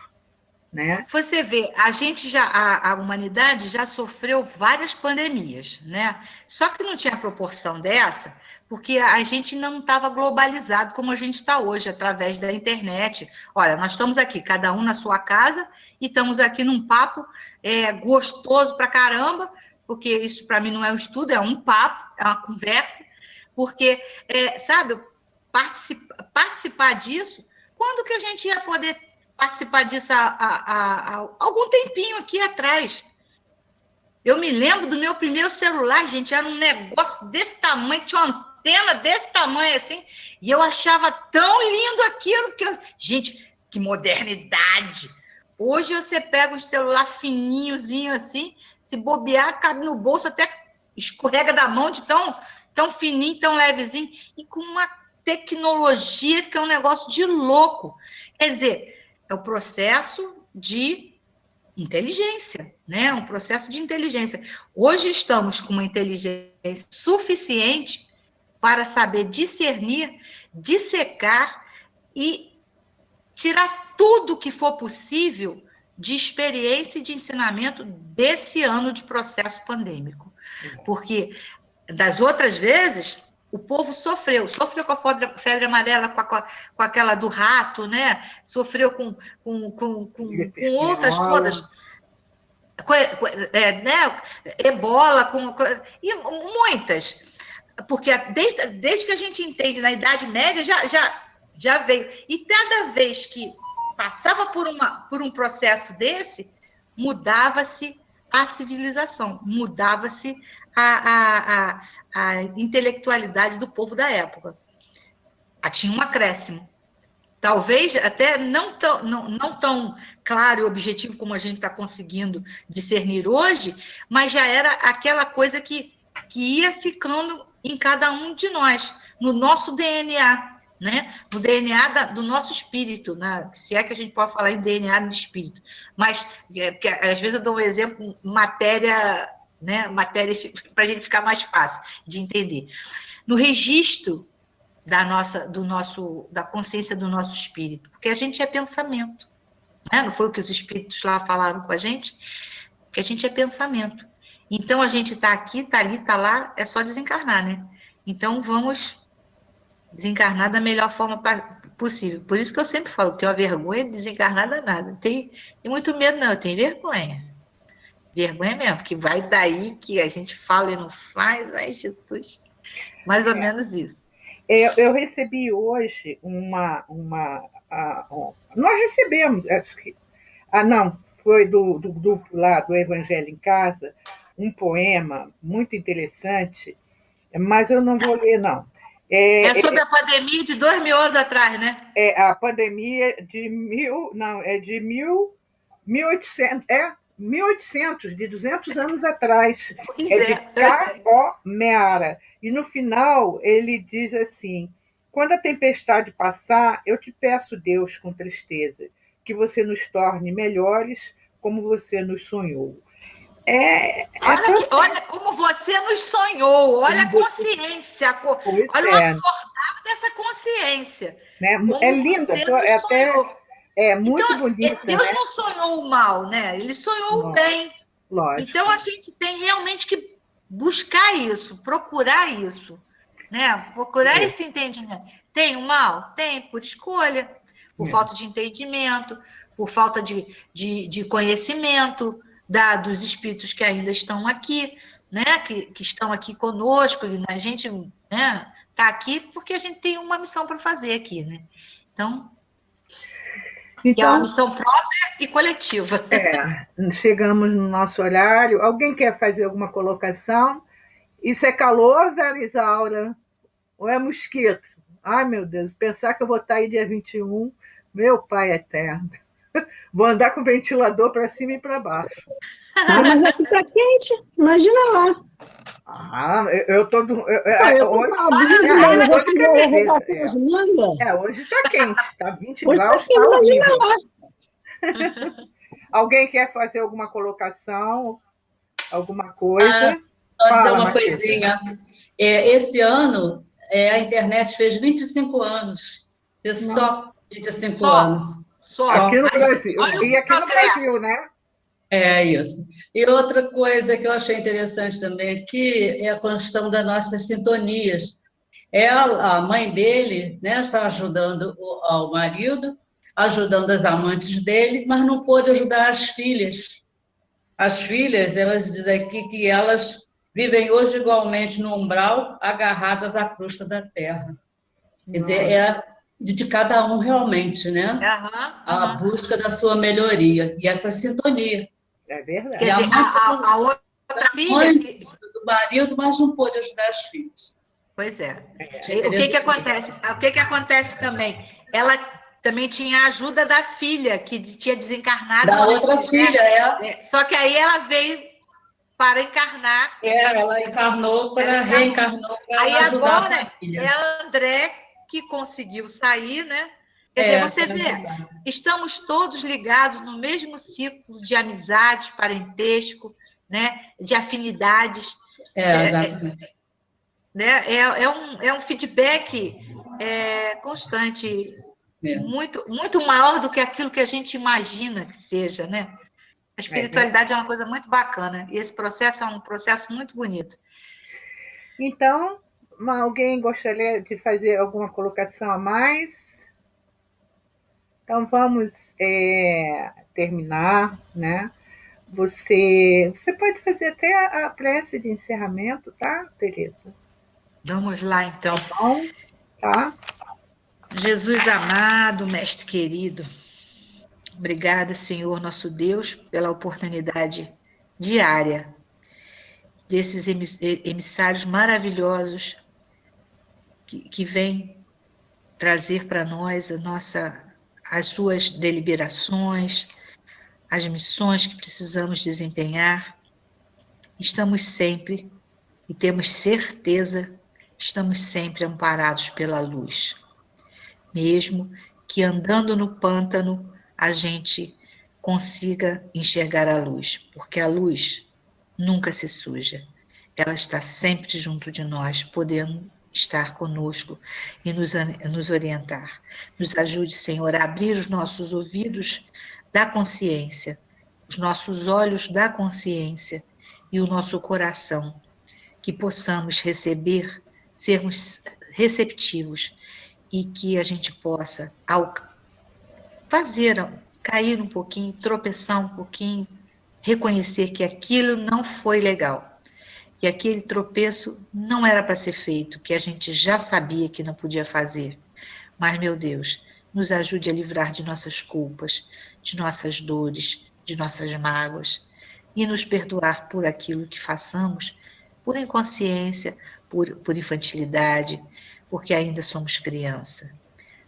né? Você vê, a humanidade já sofreu várias pandemias, né? Só que não tinha proporção dessa, porque a gente não estava globalizado como a gente está hoje, através da internet. Olha, nós estamos aqui, cada um na sua casa, e estamos aqui num papo gostoso pra caramba, porque isso para mim não é um estudo, é um papo, é uma conversa, porque, sabe, participar disso, quando que a gente ia poder participar disso há algum tempinho aqui atrás? Eu me lembro do meu primeiro celular, gente, era um negócio desse tamanho, tinha uma antena desse tamanho assim, e eu achava tão lindo aquilo que gente, que modernidade. Hoje você pega um celular fininhozinho assim, se bobear, cabe no bolso, até escorrega da mão de tão fininho, tão levezinho, e com uma tecnologia que é um negócio de louco. Quer dizer, é o processo de inteligência, né? Um processo de inteligência. Hoje estamos com uma inteligência suficiente para saber discernir, dissecar e tirar tudo que for possível de experiência e de ensinamento desse ano de processo pandêmico. Porque das outras vezes, o povo sofreu com a febre amarela, com aquela do rato, né? Sofreu com outras todas, né? Ebola, e muitas. Porque desde que a gente entende na Idade Média, já veio. E cada vez que passava por um processo desse, mudava-se a civilização, mudava-se a intelectualidade do povo da época. Tinha um acréscimo. Talvez até não tão claro e objetivo como a gente está conseguindo discernir hoje, mas já era aquela coisa que ia ficando em cada um de nós, no nosso DNA, né? No DNA do nosso espírito, né? Se é que a gente pode falar em DNA do espírito. Mas, porque, às vezes eu dou um exemplo, matéria, né? Matéria para a gente ficar mais fácil de entender. No registro da consciência do nosso espírito, porque a gente é pensamento, né? Não foi o que os espíritos lá falaram com a gente? Porque a gente é pensamento. Então a gente está aqui, está ali, está lá, é só desencarnar, né? Então vamos desencarnar da melhor forma possível. Por isso que eu sempre falo, tenho a vergonha de desencarnar danada. Tem muito medo, não, eu tenho vergonha. Vergonha mesmo, porque vai daí que a gente fala e não faz, ai Jesus. Mais ou menos isso. Eu recebi hoje nós recebemos, acho que Ah, não, foi do grupo lá do Evangelho em Casa, um poema muito interessante, mas eu não vou ler, não. É É, sobre a pandemia de 2.000 anos atrás, né? é a pandemia de mil, não, é de 1800, 1800, de 200 anos atrás. Pois É de é. K.O. Meara. E no final ele diz assim: quando a tempestade passar, eu te peço, Deus, com tristeza, que você nos torne melhores como você nos sonhou. Olha como você nos sonhou, olha a consciência, Pois olha o é, acordado dessa consciência, né? É como linda, você nos é até sonhou. Então, muito bonita, Deus né? não sonhou o mal, né? Ele sonhou o Não, bem. Então, lógico. a gente tem realmente que buscar isso, procurar isso, né? Procurar É, esse entendimento. Tem o mal? Tem, por escolha, por é. falta de entendimento, por falta de conhecimento dos espíritos que ainda estão aqui, né? Que estão aqui conosco, e a gente, né? Está aqui porque a gente tem uma missão para fazer aqui, né? Então, que é uma Então, missão própria e coletiva. chegamos no nosso horário. Alguém quer fazer alguma colocação? Isso é calor, Vera Isaura? Ou é mosquito? Ai, meu Deus, pensar que eu vou estar aí dia 21, meu pai eterno. Vou andar com o ventilador para cima e para baixo. Ah, mas aqui tá quente, imagina lá. Ah, eu tô. Ah, eu tô Hoje, com abrigo, mas eu vou hoje tirar a camiseta. redação de manga. Hoje está quente, está 20 Hoje tá graus, quente, está imagina horrível. lá. Alguém quer fazer alguma colocação, alguma Ah, coisa? só dizer Fala, uma Marquesa. coisinha. Esse ano, a internet fez 25 anos. Fez Não. só 25 Só, anos. só. Aqui Só. no Mas Brasil. olha E o aqui no progresso. Brasil, né? É isso. E outra coisa que eu achei interessante também aqui é a questão das nossas sintonias. A mãe dele, né, está ajudando ao marido, ajudando as amantes dele, mas não pôde ajudar as filhas. As filhas, elas dizem aqui que elas vivem hoje igualmente no umbral, agarradas à crosta da terra. Quer dizer, Nossa, é de cada um realmente, né? Aham, A aham. busca da sua melhoria e essa sintonia. é E Quer verdade. a dizer, mãe, a outra filha mãe que. do marido, mas não pôde ajudar as filhas. Pois é. Achei O que que interessante. acontece? O que que acontece também? Ela também tinha a ajuda da filha, que tinha desencarnado Da outra antes, né? filha, Só que aí ela veio para encarnar. ela encarnou Ela para, encarnou. reencarnou Aí para ajudar a agora é família. a André que conseguiu sair, né? Quer dizer, você Para vê, ajudar. estamos todos ligados no mesmo ciclo de amizade, parentesco, né? De afinidades. Exatamente. Né? É um feedback constante, É. muito maior do que aquilo que a gente imagina que seja, né? A É verdade. espiritualidade é uma coisa muito bacana, e esse processo é um processo muito bonito. Então, alguém gostaria de fazer alguma colocação a mais? Então, vamos terminar, né? Você pode fazer até a prece de encerramento, tá, Tereza? Vamos lá, então. Bom, tá? Jesus amado, mestre querido, obrigada, Senhor nosso Deus, pela oportunidade diária desses emissários maravilhosos que vêm trazer para nós as suas deliberações, as missões que precisamos desempenhar. Estamos sempre, e temos certeza, estamos sempre amparados pela luz. Mesmo que andando no pântano, a gente consiga enxergar a luz, porque a luz nunca se suja. Ela está sempre junto de nós, podendo estar conosco e nos orientar. Nos ajude, Senhor, a abrir os nossos ouvidos da consciência, os nossos olhos da consciência e o nosso coração, que possamos receber, sermos receptivos e que a gente possa, ao fazer, cair um pouquinho, tropeçar um pouquinho, reconhecer que aquilo não foi legal, que aquele tropeço não era para ser feito, que a gente já sabia que não podia fazer. Mas, meu Deus, nos ajude a livrar de nossas culpas, de nossas dores, de nossas mágoas, e nos perdoar por aquilo que façamos, por inconsciência, por infantilidade, porque ainda somos criança.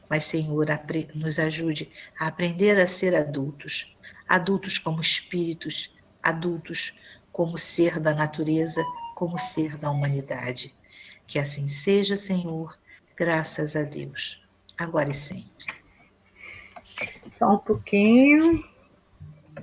Mas, Senhor, nos ajude a aprender a ser adultos, adultos como espíritos, adultos como ser da natureza, como ser da humanidade. Que assim seja, Senhor, graças a Deus, agora e sempre. Só um pouquinho.